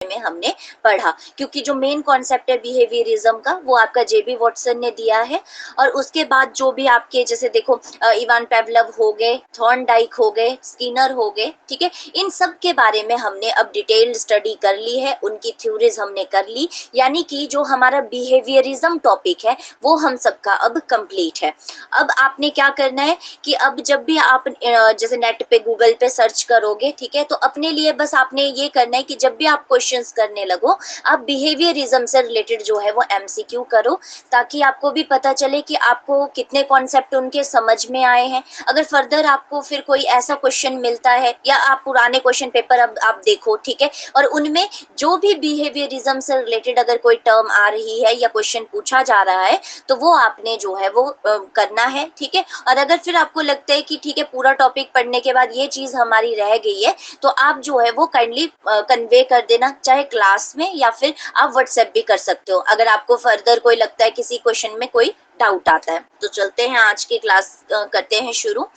में हमने पढ़ा, क्योंकि जो मेन कॉन्सेप्ट है बिहेवियरिज्म का वो आपका जेबी वॉटसन ने दिया है। और उसके बाद जो भी आपके जैसे देखो इवान पेवलव हो गए, थॉर्नडाइक हो गए, स्किनर हो गए, ठीक है, इन सब के बारे में हमने अब डिटेल्ड स्टडी कर ली है, उनकी थ्योरीज हमने कर ली, यानी कि जो हमारा बिहेवियरिज्म टॉपिक है वो हम सबका अब कंप्लीट है। अब आपने क्या करना है कि अब जब भी आप जैसे नेट पे गूगल पे सर्च करोगे, ठीक है, तो अपने लिए बस आपने ये करना है कि जब भी आप क्वेश्चंस करने लगो आप बिहेवियरिज्म से रिलेटेड जो है वो एमसीक्यू करो, ताकि आपको भी पता चले कि आपको कितने कॉन्सेप्ट उनके समझ में आए हैं। अगर फर्दर आपको फिर कोई ऐसा क्वेश्चन मिलता है या आप पुराने क्वेश्चन पेपर अब आप देखो, ठीक है, और उनमें जो भी बिहेवियरिज्म से रिलेटेड अगर कोई टर्म आ रही है या क्वेश्चन पूछा जा रहा है तो वो आपने जो है वो करना है, ठीक है। और अगर फिर आपको लगता है कि ठीक है पूरा टॉपिक पढ़ने के बाद ये चीज हमारी रह गई है, तो आप जो है वो काइंडली कन्वे कर देना, चाहे क्लास में या फिर आप व्हाट्सएप भी कर सकते हो, अगर आपको फर्दर कोई लगता है किसी क्वेश्चन में कोई डाउट आता है। तो चलते हैं आज की क्लास करते हैं शुरू।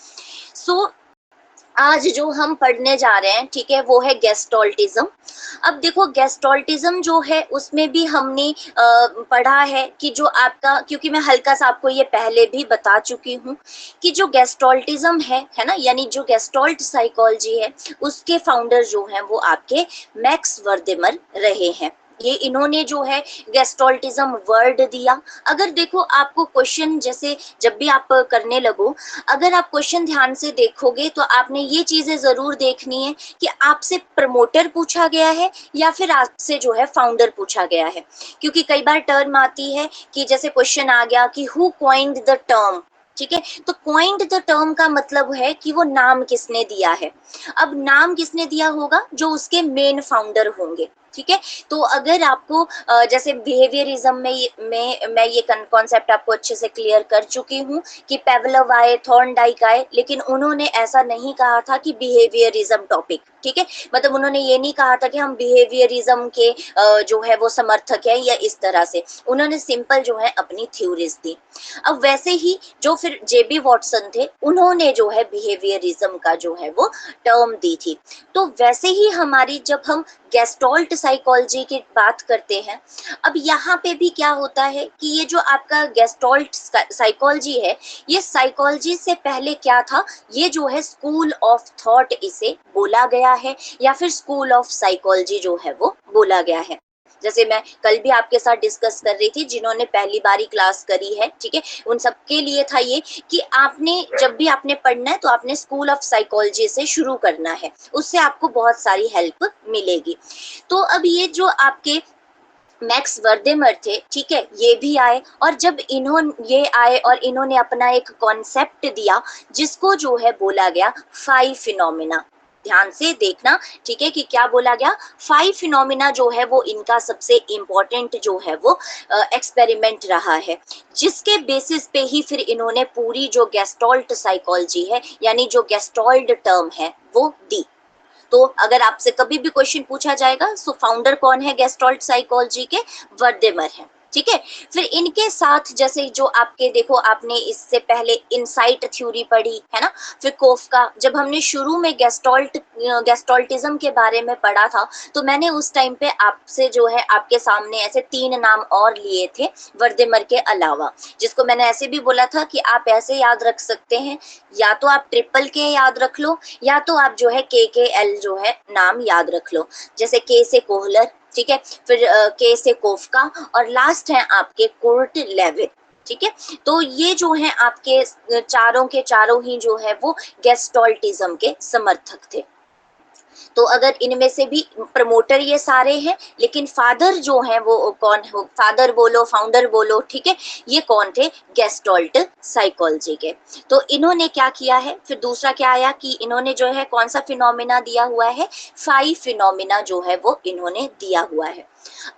सो आज जो हम पढ़ने जा रहे हैं, ठीक है, वो है गेस्टोल्टिज्म। अब देखो गेस्टोल्टिज्म जो है उसमें भी हमने पढ़ा है कि जो आपका, क्योंकि मैं हल्का सा आपको ये पहले भी बता चुकी हूँ कि जो गेस्टोल्टिज्म है ना, यानी जो गेस्टोल्ट साइकोलॉजी है उसके फाउंडर जो हैं वो आपके मैक्स वर्देमर रहे हैं। ये इन्होंने जो है गेस्टोल्टिज्म वर्ड दिया। अगर देखो आपको क्वेश्चन जैसे जब भी आप करने लगो, अगर आप क्वेश्चन ध्यान से देखोगे तो आपने ये चीजें जरूर देखनी है कि आपसे प्रमोटर पूछा गया है या फिर आपसे जो है फाउंडर पूछा गया है। क्योंकि कई बार टर्म आती है कि जैसे क्वेश्चन आ गया कि हु कॉइन्ड द टर्म, ठीक है, तो कॉइन्ड द टर्म का मतलब है कि वो नाम किसने दिया है। अब नाम किसने दिया होगा, जो उसके मेन फाउंडर होंगे, ठीक है। तो अगर आपको जैसे बिहेवियरिज्म में मैं ये कॉन्सेप्ट आपको अच्छे से क्लियर कर चुकी हूँ कि पेवलव आए, थॉर्नडाइक आए, लेकिन उन्होंने ऐसा नहीं कहा था कि बिहेवियरिज्म टॉपिक, ठीक है, मतलब उन्होंने ये नहीं कहा था कि हम बिहेवियरिज्म के जो है वो समर्थक है या इस तरह से, उन्होंने सिंपल जो है अपनी थ्योरीज दी। अब वैसे ही जो फिर जेबी वॉटसन थे उन्होंने जो है बिहेवियरिज्म का जो है वो टर्म दी थी। तो वैसे ही हमारी जब हम गेस्टोल्ट साइकोलॉजी की बात करते हैं, अब यहाँ पे भी क्या होता है कि ये जो आपका गेस्टोल्ट साइकोलॉजी है, ये साइकोलॉजी से पहले क्या था, ये जो है स्कूल ऑफ थॉट इसे बोला गया है या फिर स्कूल ऑफ साइकोलॉजी जो है वो बोला गया है। जैसे मैं कल भी आपके साथ डिस्कस कर रही थी, जिन्होंने पहली बारी क्लास करी है, ठीक है, उन सबके लिए था ये कि आपने जब भी आपने पढ़ना है तो आपने स्कूल ऑफ साइकोलॉजी से शुरू करना है, उससे आपको बहुत सारी हेल्प मिलेगी। तो अब ये जो आपके मैक्स वर्देमर थे, ठीक है, ये भी आए, और जब ये आए और इन्होंने अपना एक कॉन्सेप्ट दिया जिसको जो है बोला गया 5 फिनोमिना। ध्यान से देखना, ठीक है, कि क्या बोला गया, 5 फिनोमिना जो है वो इनका सबसे इम्पोर्टेंट जो है वो एक्सपेरिमेंट रहा है, जिसके बेसिस पे ही फिर इन्होंने पूरी जो गेस्टोल्ट साइकोलॉजी है यानी जो गेस्टोल्ट टर्म है वो दी। तो अगर आपसे कभी भी क्वेश्चन पूछा जाएगा सो फाउंडर कौन है गेस्टोल्ट साइकोलॉजी के, वर्देमर है, ठीक है। फिर इनके साथ जैसे जो आपके देखो, आपने इससे पहले इनसाइट थ्योरी पढ़ी है ना, फिर कोफका, जब हमने शुरू में गेस्टोल्टिज्म के बारे में पढ़ा था तो मैंने उस टाइम पे आपसे जो है आपके सामने ऐसे 3 नाम और लिए थे वर्देमर के अलावा, जिसको मैंने ऐसे भी बोला था कि आप ऐसे याद रख सकते हैं, या तो आप ट्रिपल के याद रख लो या तो आप जो है के एल जो है नाम याद रख लो, जैसे के से कोहलर, ठीक है, फिर के से कोफका, और लास्ट है आपके कुर्ट लेविन, ठीक है। तो ये जो है आपके चारों के चारों ही जो है वो गेस्टोल्टिज्म के समर्थक थे। तो अगर इनमें से भी प्रमोटर ये सारे हैं, लेकिन फादर जो है वो कौन हो, फादर बोलो फाउंडर बोलो, ठीक है, ये कौन थे, गेस्टोल्ट साइकोलॉजी के। तो इन्होंने क्या किया है, फिर दूसरा क्या आया कि इन्होंने जो है कौन सा फिनोमिना दिया हुआ है, 5 फिनोमिना जो है वो इन्होंने दिया हुआ है।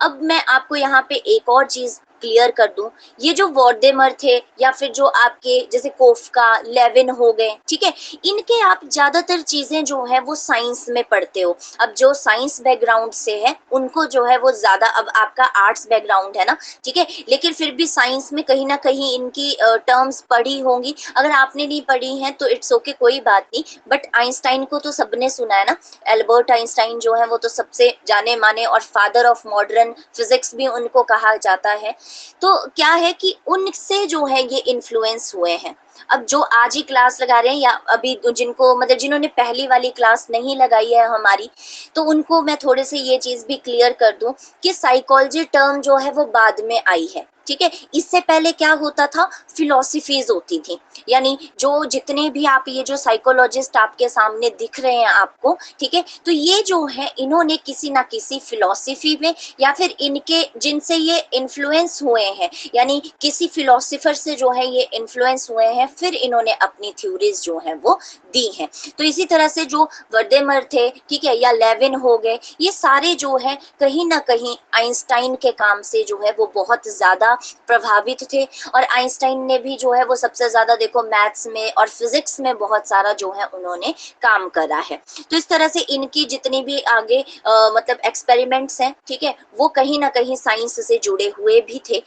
अब मैं आपको यहाँ पे एक और चीज क्लियर कर दूं, ये जो वर्देमर थे या फिर जो आपके जैसे कोफका, लेविन हो गए, ठीक है, इनके आप ज्यादातर चीजें जो है वो साइंस में पढ़ते हो। अब जो साइंस बैकग्राउंड से है उनको जो है वो ज्यादा, अब आपका आर्ट्स बैकग्राउंड है ना, ठीक है, लेकिन फिर भी साइंस में कहीं ना कहीं इनकी टर्म टर्म्स पढ़ी होंगी, अगर आपने नहीं पढ़ी हैं तो इट्स ओके, कोई बात नहीं, बट आइंस्टाइन को तो सबने सुना है ना। एल्बर्ट आइंस्टाइन जो है वो तो सबसे जाने माने और फादर ऑफ मॉडर्न फिजिक्स भी उनको कहा जाता है। तो क्या है कि उनसे जो है ये इन्फ्लुएंस हुए हैं। अब जो आज ही क्लास लगा रहे हैं या अभी जिनको मतलब जिन्होंने पहली वाली क्लास नहीं लगाई है हमारी, तो उनको मैं थोड़े से ये चीज भी क्लियर कर दूं कि साइकोलॉजी टर्म जो है वो बाद में आई है, ठीक है। इससे पहले क्या होता था, फिलोसफीज होती थी, यानी जो जितने भी आप ये जो साइकोलॉजिस्ट आपके सामने दिख रहे हैं आपको, ठीक है, तो ये जो है इन्होंने किसी ना किसी फिलोसफी में या फिर इनके जिनसे ये इन्फ्लुएंस हुए हैं, यानी किसी फिलोसफर से जो है ये इन्फ्लुएंस हुए हैं, फिर इन्होंने अपनी थ्योरीज जो है वो दी हैं। तो इसी तरह से जो वर्डेमर थे, ठीक है, या लेविन हो गए, ये सारे जो है कहीं ना कहीं आइंस्टाइन के काम से जो है वो बहुत ज्यादा प्रभावित थे। और आइंस्टाइन ने भी जो है वो सबसे ज्यादा देखो मैथ्स में और फिजिक्स में बहुत सारा जो है उन्होंने काम करा है। तो इस तरह से इनकी जितनी भी आगे मतलब एक्सपेरिमेंट्स हैं, ठीक है, वो कहीं ना कहीं साइंस से जुड़े हुए भी थे।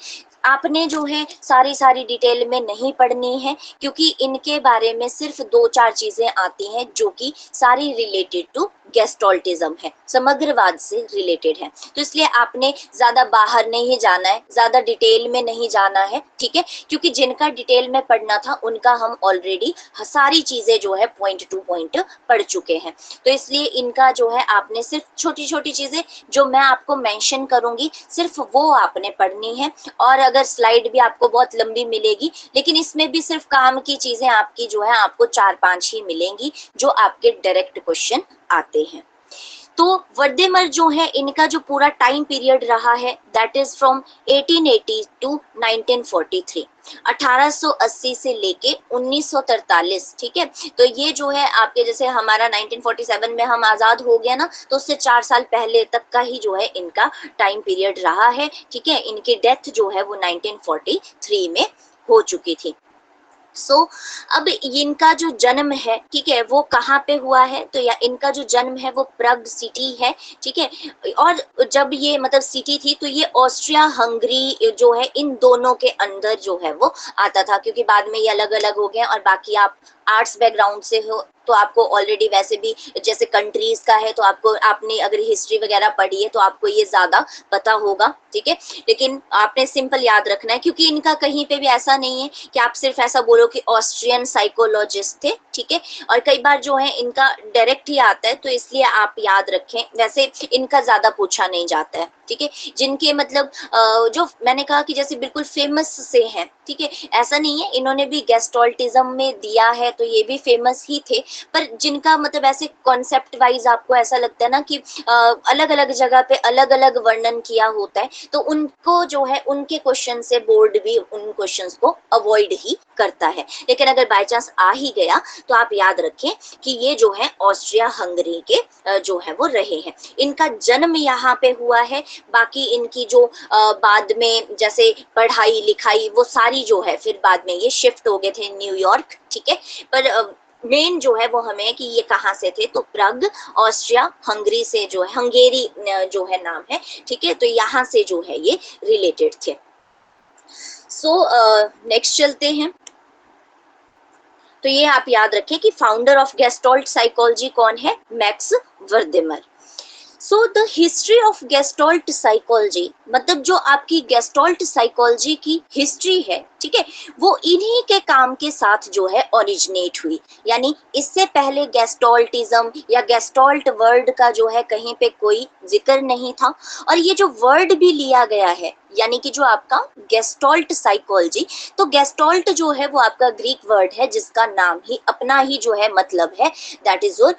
आपने जो है सारी डिटेल में नहीं पढ़नी है, क्योंकि इनके बारे में सिर्फ 2-4 चीजें आती हैं जो कि सारी रिलेटेड टू गेस्टोल्टिज्म है, समग्रवाद से रिलेटेड है। तो इसलिए आपने ज्यादा बाहर नहीं जाना है, ज्यादा डिटेल में नहीं जाना है, ठीक है, क्योंकि जिनका डिटेल में पढ़ना था उनका हम ऑलरेडी सारी चीजें जो है पॉइंट टू पॉइंट पढ़ चुके हैं। तो इसलिए इनका जो है आपने सिर्फ छोटी छोटी चीजें जो मैं आपको मेंशन करूंगी सिर्फ वो आपने पढ़नी है। और अगर स्लाइड भी आपको बहुत लंबी मिलेगी, लेकिन इसमें भी सिर्फ काम की चीजें आपकी जो है आपको 4-5 ही मिलेंगी जो आपके डायरेक्ट क्वेश्चन आते हैं। तो वर्डेमर जो है इनका जो पूरा टाइम पीरियड रहा है दैट इज फ्रॉम 1880 टू 1943, 1880 से लेके 1943, ठीक है। तो ये जो है आपके जैसे हमारा 1947 में हम आजाद हो गया ना, तो उससे 4 साल पहले तक का ही जो है इनका टाइम पीरियड रहा है, ठीक है। इनकी डेथ जो है वो 1943 में हो चुकी थी। अब इनका जो जन्म है, ठीक है, वो कहाँ पे हुआ है, तो या इनका जो जन्म है वो प्रग सिटी है, ठीक है। और जब ये मतलब सिटी थी तो ये ऑस्ट्रिया हंगरी जो है इन दोनों के अंदर जो है वो आता था, क्योंकि बाद में ये अलग अलग हो गए। और बाकी आप आर्ट्स बैकग्राउंड से हो तो आपको ऑलरेडी वैसे भी जैसे कंट्रीज का है तो आपको आपने अगर हिस्ट्री वगैरह पढ़ी है तो आपको ये ज्यादा पता होगा, ठीक है। लेकिन आपने सिंपल याद रखना है, क्योंकि इनका कहीं पे भी ऐसा नहीं है कि आप सिर्फ ऐसा बोलो कि ऑस्ट्रियन साइकोलॉजिस्ट थे, ठीक है। और कई बार जो है इनका डायरेक्ट ही आता है, तो इसलिए आप याद रखें, वैसे इनका ज्यादा पूछा नहीं जाता है, ठीक है। जिनके मतलब जो मैंने कहा कि जैसे बिल्कुल फेमस से हैं, ठीक है, ऐसा नहीं है, इन्होंने भी गेस्टोल्टिज्म में दिया है तो ये भी फेमस ही थे। पर जिनका मतलब ऐसे कॉन्सेप्ट वाइज आपको ऐसा लगता है ना कि अलग अलग जगह पे अलग अलग वर्णन किया होता है, तो उनको जो है उनके क्वेश्चन से बोर्ड भी उन क्वेश्चंस को अवॉइड ही करता है। लेकिन अगर बाय चांस आ ही गया तो आप याद रखें कि ये जो है ऑस्ट्रिया हंगरी के जो है वो रहे हैं। इनका जन्म यहाँ पे हुआ है, बाकी इनकी जो बाद में जैसे पढ़ाई लिखाई वो सारी जो है फिर बाद में ये शिफ्ट हो गए थे न्यूयॉर्क, ठीक है। पर मेन जो है वो हमें कि ये कहाँ से थे, तो प्रग ऑस्ट्रिया हंगरी से जो है, हंगेरी जो है नाम है, ठीक है, तो यहाँ से जो है ये रिलेटेड थे। नेक्स्ट चलते हैं। तो ये आप याद रखें कि फाउंडर ऑफ गेस्टोल्ट साइकोलॉजी कौन है, Max Wertheimer. The history of gestalt psychology, मतलब जो आपकी गेस्टोल्ट साइकोलॉजी की हिस्ट्री है, ठीक है, वो इन्हीं के काम के साथ जो है ओरिजिनेट हुई। यानी इससे पहले गेस्टोल्टिज्म या गेस्टोल्ट वर्ड का जो है कहीं पे कोई जिक्र नहीं था। और ये जो वर्ड भी लिया गया है, यानी कि जो आपका गेस्टोल्ट साइकोलॉजी, तो गेस्टोल्ट जो है वो आपका ग्रीक वर्ड है जिसका नाम ही अपना ही जो है मतलब है, दैट इज योर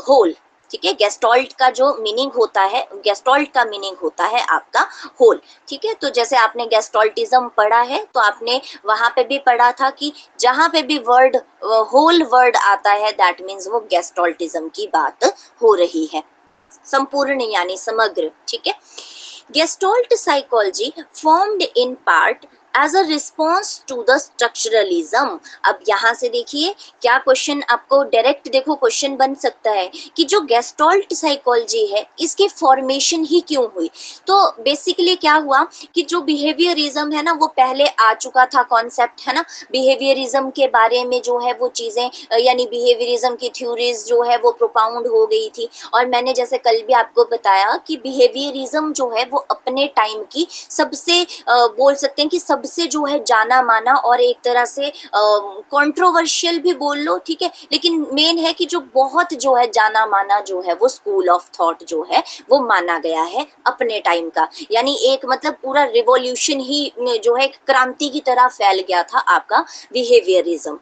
होल, ठीक है। गेस्टोल्ट का जो मीनिंग होता है, गेस्टोल्ट का मीनिंग होता है आपका होल, ठीक है। तो जैसे आपने गेस्टोल्टिज्म पढ़ा है तो आपने वहां पे भी पढ़ा था कि जहां पे भी वर्ड होल वर्ड आता है दैट मीन्स वो गेस्टोल्टिज्म की बात हो रही है, संपूर्ण यानी समग्र, ठीक है। Gestalt psychology formed in part as a response to the structuralism. अब यहाँ से देखिए क्या क्वेश्चन आपको डायरेक्ट देखो क्वेश्चन बन सकता है कि जो गेस्टॉल्ट साइकोलॉजी है इसकी फॉर्मेशन ही क्यों हुई। तो बेसिकली क्या हुआ कि जो बिहेवियरिज्म है ना वो पहले आ चुका था कॉन्सेप्ट, है ना। बिहेवियरिज्म के बारे में जो है वो चीजें यानी बिहेवियरिज्म की थ्योरीज जो है वो प्रोपाउंड हो गई थी। और मैंने जैसे कल भी आपको बताया कि बिहेवियरिज्म जो है वो अपने टाइम की सबसे बोल सकते हैं कि सबसे जो है जाना माना और एक तरह से कंट्रोवर्शियल भी बोल लो, ठीक है, लेकिन मेन है कि जो बहुत जो है जाना माना जो है वो स्कूल ऑफ थॉट जो है वो माना गया है अपने टाइम का। यानी एक मतलब पूरा रिवॉल्यूशन ही जो है क्रांति की तरह फैल गया था आपका बिहेवियरिज्म।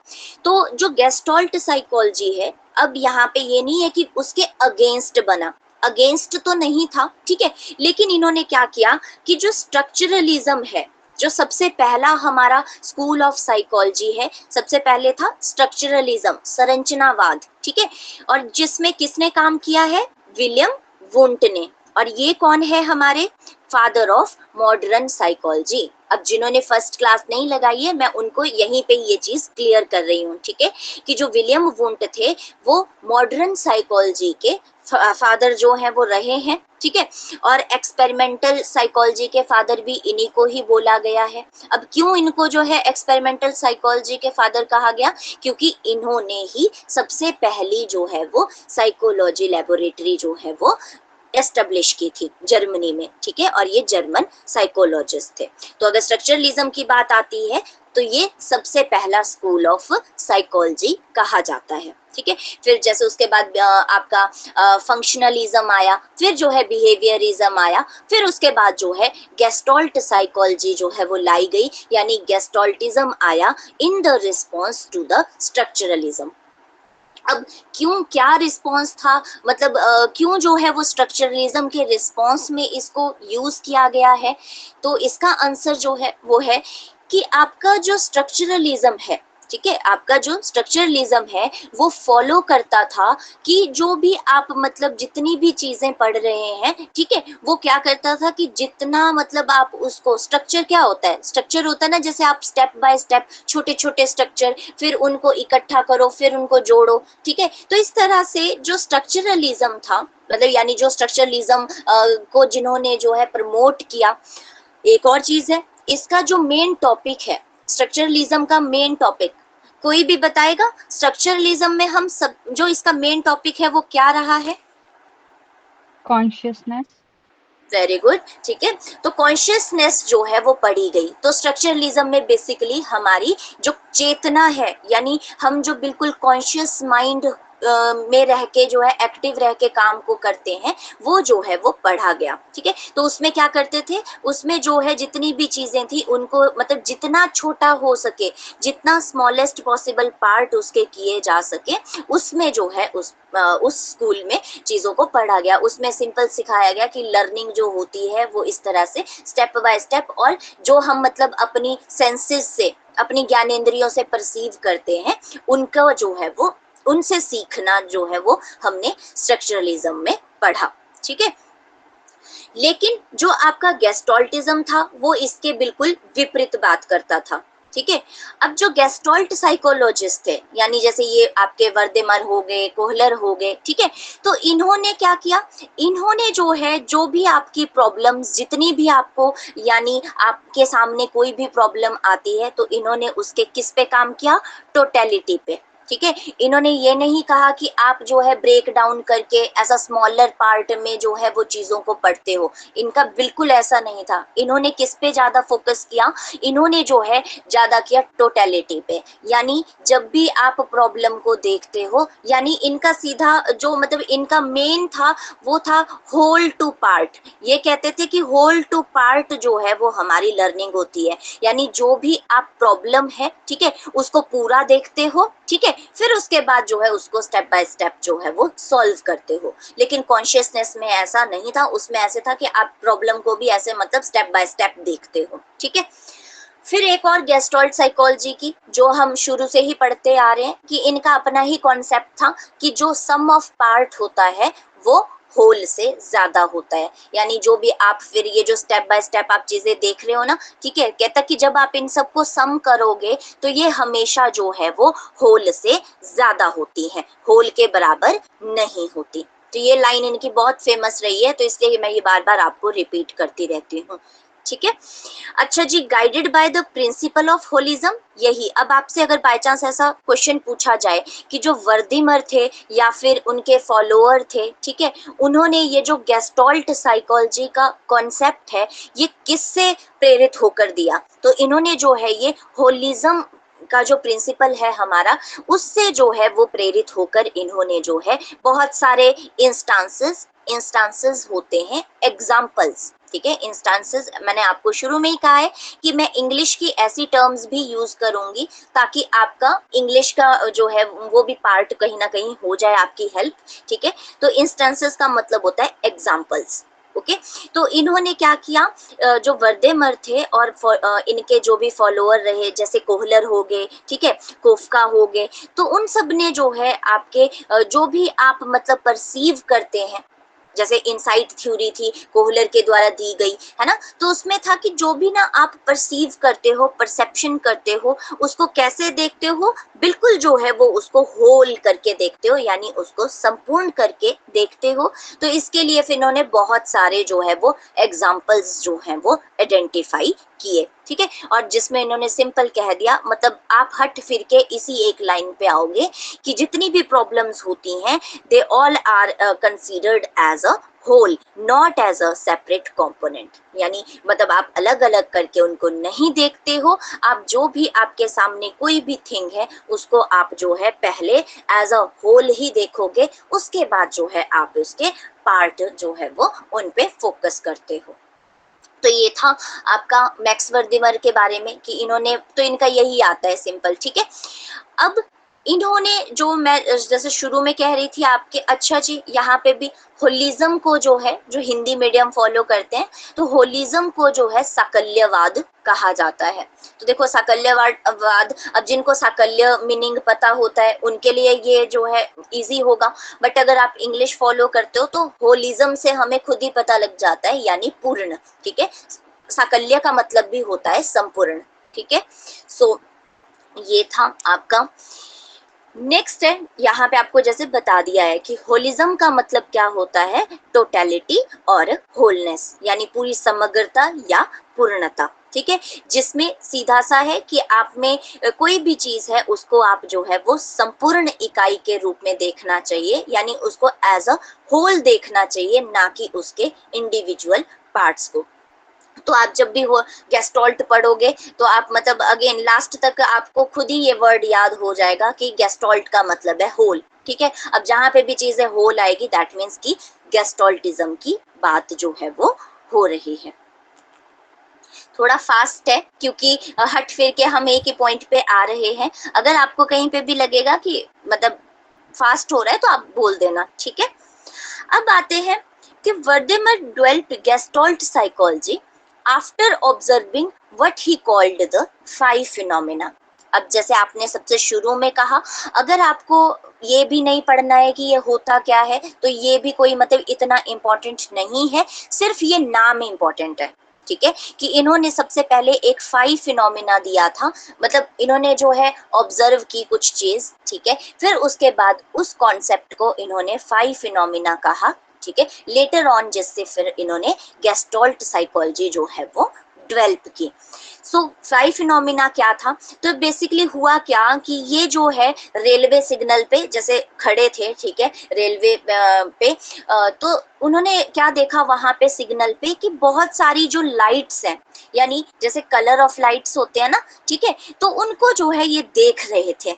तो जो गेस्टॉल्ट साइकोलॉजी है, अब यहाँ पे ये नहीं है कि उसके अगेंस्ट बना, अगेंस्ट तो नहीं था, ठीक है, लेकिन इन्होंने क्या किया कि जो स्ट्रक्चरलिज्म है, जो सबसे पहला हमारा स्कूल ऑफ साइकोलॉजी है, सबसे पहले था स्ट्रक्चरलिज्म, संरचनावाद, ठीक है, और जिसमें किसने काम किया है, विलियम वुंट ने। और ये कौन है हमारे फादर ऑफ मॉडर्न साइकोलॉजी। अब जिन्होंने फर्स्ट क्लास नहीं लगाई है मैं उनको यहीं पे ये चीज क्लियर कर रही हूँ, ठीक है, कि जो विलियम वुंट थे वो मॉडर्न साइकोलॉजी के फादर जो है वो रहे हैं, ठीक है, और एक्सपेरिमेंटल साइकोलॉजी के फादर भी इन्हीं को ही बोला गया है। अब क्यों इनको जो है एक्सपेरिमेंटल साइकोलॉजी के फादर कहा गया, क्योंकि इन्होंने ही सबसे पहली जो है वो साइकोलॉजी लेबोरेटरी जो है वो एस्टेब्लिश की थी जर्मनी में, ठीक है, और ये जर्मन साइकोलॉजिस्ट थे। तो अगर स्ट्रक्चरलिज्म की बात आती है तो ये सबसे पहला स्कूल ऑफ साइकोलॉजी कहा जाता है, ठीक है। फिर जैसे उसके बाद आपका फंक्शनलिज्म आया, फिर जो है बिहेवियरिज्म आया, फिर उसके बाद जो है गेस्टॉल्ट साइकोलॉजी जो है वो लाई गई, यानी गेस्टॉल्टिज्म आया in the response to the structuralism. अब क्यों, क्या रिस्पॉन्स था, मतलब क्यों जो है वो स्ट्रक्चरलिज्म के रिस्पॉन्स में इसको यूज किया गया है, तो इसका आंसर जो है वो है कि आपका जो स्ट्रक्चरलिज्म है, ठीक है, आपका जो स्ट्रक्चरलिज्म है वो फॉलो करता था कि जो भी आप मतलब जितनी भी चीजें पढ़ रहे हैं, ठीक है, वो क्या करता था कि जितना मतलब आप उसको, स्ट्रक्चर क्या होता है, स्ट्रक्चर होता है ना जैसे आप स्टेप बाय स्टेप छोटे छोटे स्ट्रक्चर, फिर उनको इकट्ठा करो, फिर उनको जोड़ो, ठीक है। तो इस तरह से जो स्ट्रक्चरलिज्म था, मतलब यानी जो स्ट्रक्चरलिज्म को जिन्होंने जो है प्रमोट किया। एक और चीज है, इसका जो मेन टॉपिक है स्ट्रक्चरलिज्म का, मेन टॉपिक कोई भी बताएगा स्ट्रक्चरलिज्म में हम सब जो इसका मेन टॉपिक है वो क्या रहा है? कॉन्शियसनेस। वेरी गुड, ठीक है, तो कॉन्शियसनेस जो है वो पढ़ी गई। तो स्ट्रक्चरलिज्म में बेसिकली हमारी जो चेतना है, यानी हम जो बिल्कुल कॉन्शियस माइंड में रह के जो है एक्टिव रह के काम को करते हैं, वो जो है वो पढ़ा गया, ठीक है। तो उसमें क्या करते थे, उसमें जो है जितनी भी चीजें थी उनको मतलब जितना छोटा हो सके, जितना स्मॉलेस्ट पॉसिबल पार्ट उसके किए जा सके, उसमें जो है उस स्कूल में चीजों को पढ़ा गया। उसमें सिंपल सिखाया गया कि लर्निंग जो होती है वो इस तरह से स्टेप बाय स्टेप, और जो हम मतलब अपनी सेंसेस से, अपनी ज्ञानेंद्रियों से परसीव करते हैं, उनका जो है वो, उनसे सीखना जो है वो हमने स्ट्रक्चरलिज्म में पढ़ा, ठीक है। लेकिन जो आपका गेस्टॉल्टिज्म था वो इसके बिल्कुल विपरीत बात करता था, ठीक है। अब जो गेस्टॉल्ट साइकोलॉजिस्ट थे, यानी जैसे ये आपके वर्देमर हो गए, कोहलर हो गए, ठीक है, तो इन्होंने क्या किया, इन्होंने जो है जो भी आपकी प्रॉब्लम्स जितनी भी आपको, यानी आपके सामने कोई भी प्रॉब्लम आती है तो इन्होंने उसके किस पे काम किया, टोटलिटी पे, ठीक है। इन्होंने ये नहीं कहा कि आप जो है ब्रेक डाउन करके ऐसा स्मॉलर पार्ट में जो है वो चीजों को पढ़ते हो, इनका बिल्कुल ऐसा नहीं था। इन्होंने किस पे ज्यादा फोकस किया, इन्होंने जो है ज्यादा किया टोटलिटी पे, यानी जब भी आप प्रॉब्लम को देखते हो, यानी इनका सीधा जो मतलब इनका मेन था वो था होल टू पार्ट। ये कहते थे कि होल टू पार्ट जो है वो हमारी लर्निंग होती है, यानी जो भी आप प्रॉब्लम है, ठीक है, उसको पूरा देखते हो, ठीक है, फिर उसके बाद जो है उसको स्टेप बाय स्टेप जो है वो सॉल्व करते हो। लेकिन कॉन्शियसनेस में ऐसा नहीं था, उसमें ऐसे था कि आप प्रॉब्लम को भी ऐसे मतलब स्टेप बाय स्टेप देखते हो, ठीक है। फिर एक और गेस्टॉल्ट साइकोलॉजी की जो हम शुरू से ही पढ़ते आ रहे हैं कि इनका अपना ही कॉन्सेप्ट था कि जो सम ऑफ पार्ट होता है वो होल से ज्यादा होता है। यानी जो भी आप फिर ये जो स्टेप बाय स्टेप आप चीजें देख रहे हो ना, ठीक है, कहता कि जब आप इन सबको सम करोगे तो ये हमेशा जो है वो होल से ज्यादा होती है, होल के बराबर नहीं होती। तो ये लाइन इनकी बहुत फेमस रही है, तो इसलिए मैं ये बार बार आपको रिपीट करती रहती हूँ, ठीक है। अच्छा जी, guided by the principle of holism, यही। अब आपसे अगर बाय चांस ऐसा क्वेश्चन पूछा जाए कि जो वर्दिमर थे या फिर उनके फॉलोअर थे, ठीक है, उन्होंने ये जो गेस्टॉल्ट साइकोलॉजी का कॉन्सेप्ट है ये किससे प्रेरित होकर दिया, तो इन्होंने जो है ये होलिज्म का जो प्रिंसिपल है हमारा, उससे जो है वो प्रेरित होकर इन्होंने जो है बहुत सारे इंस्टांसेस होते हैं, एग्जाम्पल्स, ठीक है। इंस्टांसेस मैंने आपको शुरू में ही कहा है कि मैं इंग्लिश की ऐसी टर्म्स भी यूज करूंगी ताकि आपका इंग्लिश का जो है वो भी पार्ट कहीं ना कहीं हो जाए आपकी हेल्प, ठीक है। तो इंस्टांसेस का मतलब होता है एग्जाम्पल्स, ओके। तो इन्होंने क्या किया, जो वर्देमर थे और इनके जो भी फॉलोअर रहे, जैसे कोहलर हो गए, ठीक है, कोफका हो गए, तो उन सब ने जो है आपके जो भी आप मतलब परसीव करते हैं, जैसे इनसाइट थ्योरी थी कोहलर के द्वारा दी गई है ना, तो उसमें था कि जो भी ना आप परसीव करते हो, परसेप्शन करते हो, उसको कैसे देखते हो, बिल्कुल जो है वो उसको होल करके देखते हो, यानी उसको संपूर्ण करके देखते हो। तो इसके लिए फिर इन्होंने बहुत सारे जो है वो एग्जाम्पल्स जो हैं वो आइडेंटिफाई किए, ठीक है। और जिसमें इन्होंने सिंपल कह दिया, मतलब आप हट फिर के इसी एक लाइन पे आओगे कि जितनी भी प्रॉब्लम्स होती हैं they all are considered as a whole not as a separate component, यानी मतलब आप अलग अलग करके उनको नहीं देखते हो, आप जो भी आपके सामने कोई भी थिंग है उसको आप जो है पहले एज अ होल ही देखोगे, उसके बाद जो है आप उसके पार्ट जो है वो उन पे फोकस करते हो। तो ये था आपका मैक्स वर्दिमर के बारे में कि इन्होंने, तो इनका यही आता है सिंपल, ठीक है। अब इन्होंने जो मैं जैसे शुरू में कह रही थी आपके, अच्छा जी यहाँ पे भी होलिज्म को जो है, जो हिंदी मीडियम फॉलो करते हैं, तो होलिज्म को जो है साकल्यवाद कहा जाता है। तो देखो साकल्यवाद, अब जिनको साकल्य मीनिंग पता होता है उनके लिए ये जो है इजी होगा, बट अगर आप इंग्लिश फॉलो करते हो तो होलिज्म से हमें खुद ही पता लग जाता है, यानी पूर्ण, ठीक है। साकल्य का मतलब भी होता है संपूर्ण, ठीक है। सो ये था आपका। नेक्स्ट है, यहाँ पे आपको जैसे बता दिया है कि होलिज्म का मतलब क्या होता है, टोटलिटी और होलनेस, यानी पूरी समग्रता या पूर्णता, ठीक है। जिसमें सीधा सा है कि आप में कोई भी चीज है उसको आप जो है वो संपूर्ण इकाई के रूप में देखना चाहिए, यानी उसको एज अ होल देखना चाहिए, ना कि उसके इंडिविजुअल पार्ट्स को। तो आप जब भी हो गेस्टॉल्ट पढ़ोगे तो आप मतलब अगेन लास्ट तक आपको खुद ही ये वर्ड याद हो जाएगा कि गेस्टॉल्ट का मतलब है होल, ठीक है। अब जहां पे भी चीजें होल आएगी दैट मीन्स कि गेस्टॉल्टिज्म की बात जो है वो हो रही है। थोड़ा फास्ट है क्योंकि हट फिर के हम एक ही पॉइंट पे आ रहे हैं, अगर आपको कहीं पे भी लगेगा कि मतलब फास्ट हो रहा है तो आप बोल देना, ठीक है। अब आते हैं कि Wertheimer developed gestalt psychology after observing what he called the 5 phenomena. अब जैसे आपने सबसे शुरू में कहा, अगर आपको ये भी नहीं पढ़ना है कि ये होता क्या है तो ये भी कोई मतलब इतना इम्पोर्टेंट नहीं है, सिर्फ ये नाम इम्पोर्टेंट है, ठीक है। कि इन्होंने सबसे पहले एक 5 फिनोमेना दिया था, मतलब इन्होंने जो है ऑब्जर्व की कुछ चीज, ठीक है, फिर उसके बाद उस कॉन्सेप्ट को इन्होंने 5 फिनोमेना कहा, ठीक है। लेटर ऑन जिससे फिर इन्होंने गेस्टॉल्ट साइकोलॉजी जो है वो डेवलप की। सो 5 फिनोमेना क्या था, तो बेसिकली हुआ क्या कि ये जो है रेलवे सिग्नल पे जैसे खड़े थे, ठीक है, रेलवे पे, तो उन्होंने क्या देखा वहां पे सिग्नल पे कि बहुत सारी जो लाइट्स हैं, यानी जैसे कलर ऑफ लाइट्स होते हैं ना, ठीक है, तो उनको जो है ये देख रहे थे।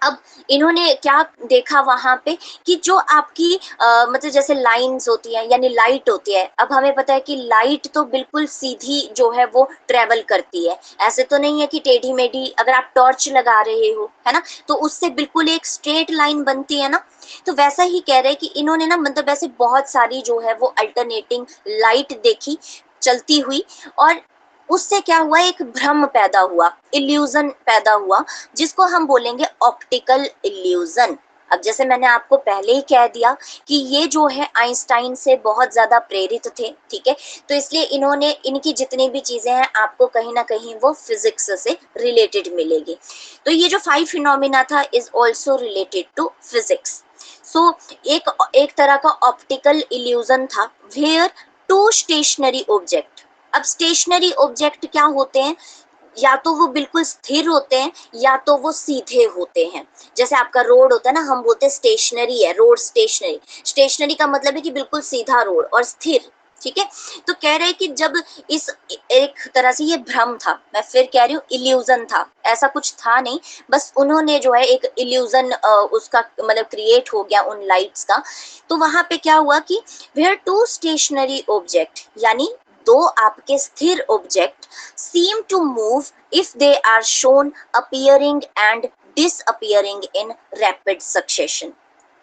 अब इन्होंने क्या देखा वहां पे कि जो आपकी मतलब जैसे लाइंस होती है यानी लाइट होती है, अब हमें पता है कि लाइट तो बिल्कुल सीधी जो है वो ट्रेवल करती है, ऐसे तो नहीं है कि टेढ़ी मेढ़ी, अगर आप टॉर्च लगा रहे हो है ना तो उससे बिल्कुल एक स्ट्रेट लाइन बनती है ना, तो वैसा ही कह रहे हैं कि इन्होंने ना मतलब ऐसे बहुत सारी जो है वो अल्टरनेटिंग लाइट देखी चलती हुई, और उससे क्या हुआ, एक भ्रम पैदा हुआ, इल्यूजन पैदा हुआ, जिसको हम बोलेंगे ऑप्टिकल इल्यूजन, अब जैसे मैंने आपको पहले ही कह दिया कि ये जो है आइंस्टाइन से बहुत ज्यादा प्रेरित थे, ठीक है, तो इसलिए इन्होंने इनकी जितनी भी चीजें हैं आपको कहीं ना कहीं वो फिजिक्स से रिलेटेड मिलेगी। तो ये जो 5 फिनोमिना था is also related to physics. So एक एक तरह का ऑप्टिकल इल्यूजन था वेयर टू स्टेशनरी ऑब्जेक्ट। अब स्टेशनरी ऑब्जेक्ट क्या होते हैं, या तो वो बिल्कुल स्थिर होते हैं या तो वो सीधे होते हैं। जैसे आपका रोड होता है ना, हम बोलते हैं स्टेशनरी है रोड, स्टेशनरी, स्टेशनरी का मतलब है कि बिल्कुल सीधा रोड और स्थिर, ठीक है। तो कह रहे हैं कि जब इस एक तरह से ये भ्रम था, मैं फिर कह रही हूँ इल्यूजन था, ऐसा कुछ था नहीं, बस उन्होंने जो है एक इल्यूजन उसका मतलब क्रिएट हो गया उन लाइट्स का। तो वहां पे क्या हुआ कि वेयर टू स्टेशनरी ऑब्जेक्ट, यानी दो आपके स्थिर object seem to move if they are shown appearing and disappearing in rapid succession।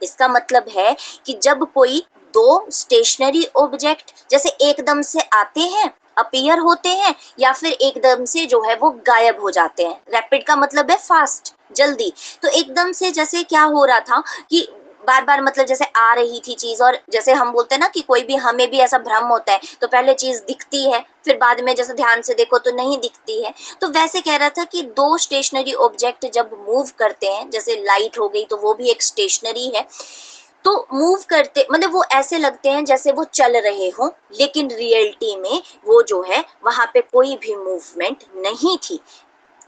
इसका मतलब है कि जब कोई दो स्टेशनरी ऑब्जेक्ट जैसे एकदम से आते हैं, अपीयर होते हैं, या फिर एकदम से जो है वो गायब हो जाते हैं। रैपिड का मतलब है फास्ट, जल्दी। तो एकदम से जैसे क्या हो रहा था कि बार बार मतलब जैसे आ रही थी चीज, और जैसे हम बोलते हैं ना कि कोई भी, हमें भी ऐसा भ्रम होता है, तो पहले चीज दिखती है फिर बाद में जैसे ध्यान से देखो तो नहीं दिखती है। तो वैसे कह रहा था कि दो स्टेशनरी ऑब्जेक्ट जब मूव करते हैं, जैसे लाइट हो गई तो वो भी एक स्टेशनरी है, तो मूव करते मतलब वो ऐसे लगते हैं जैसे वो चल रहे हो, लेकिन रियलिटी में वो जो है वहां पे कोई भी मूवमेंट नहीं थी।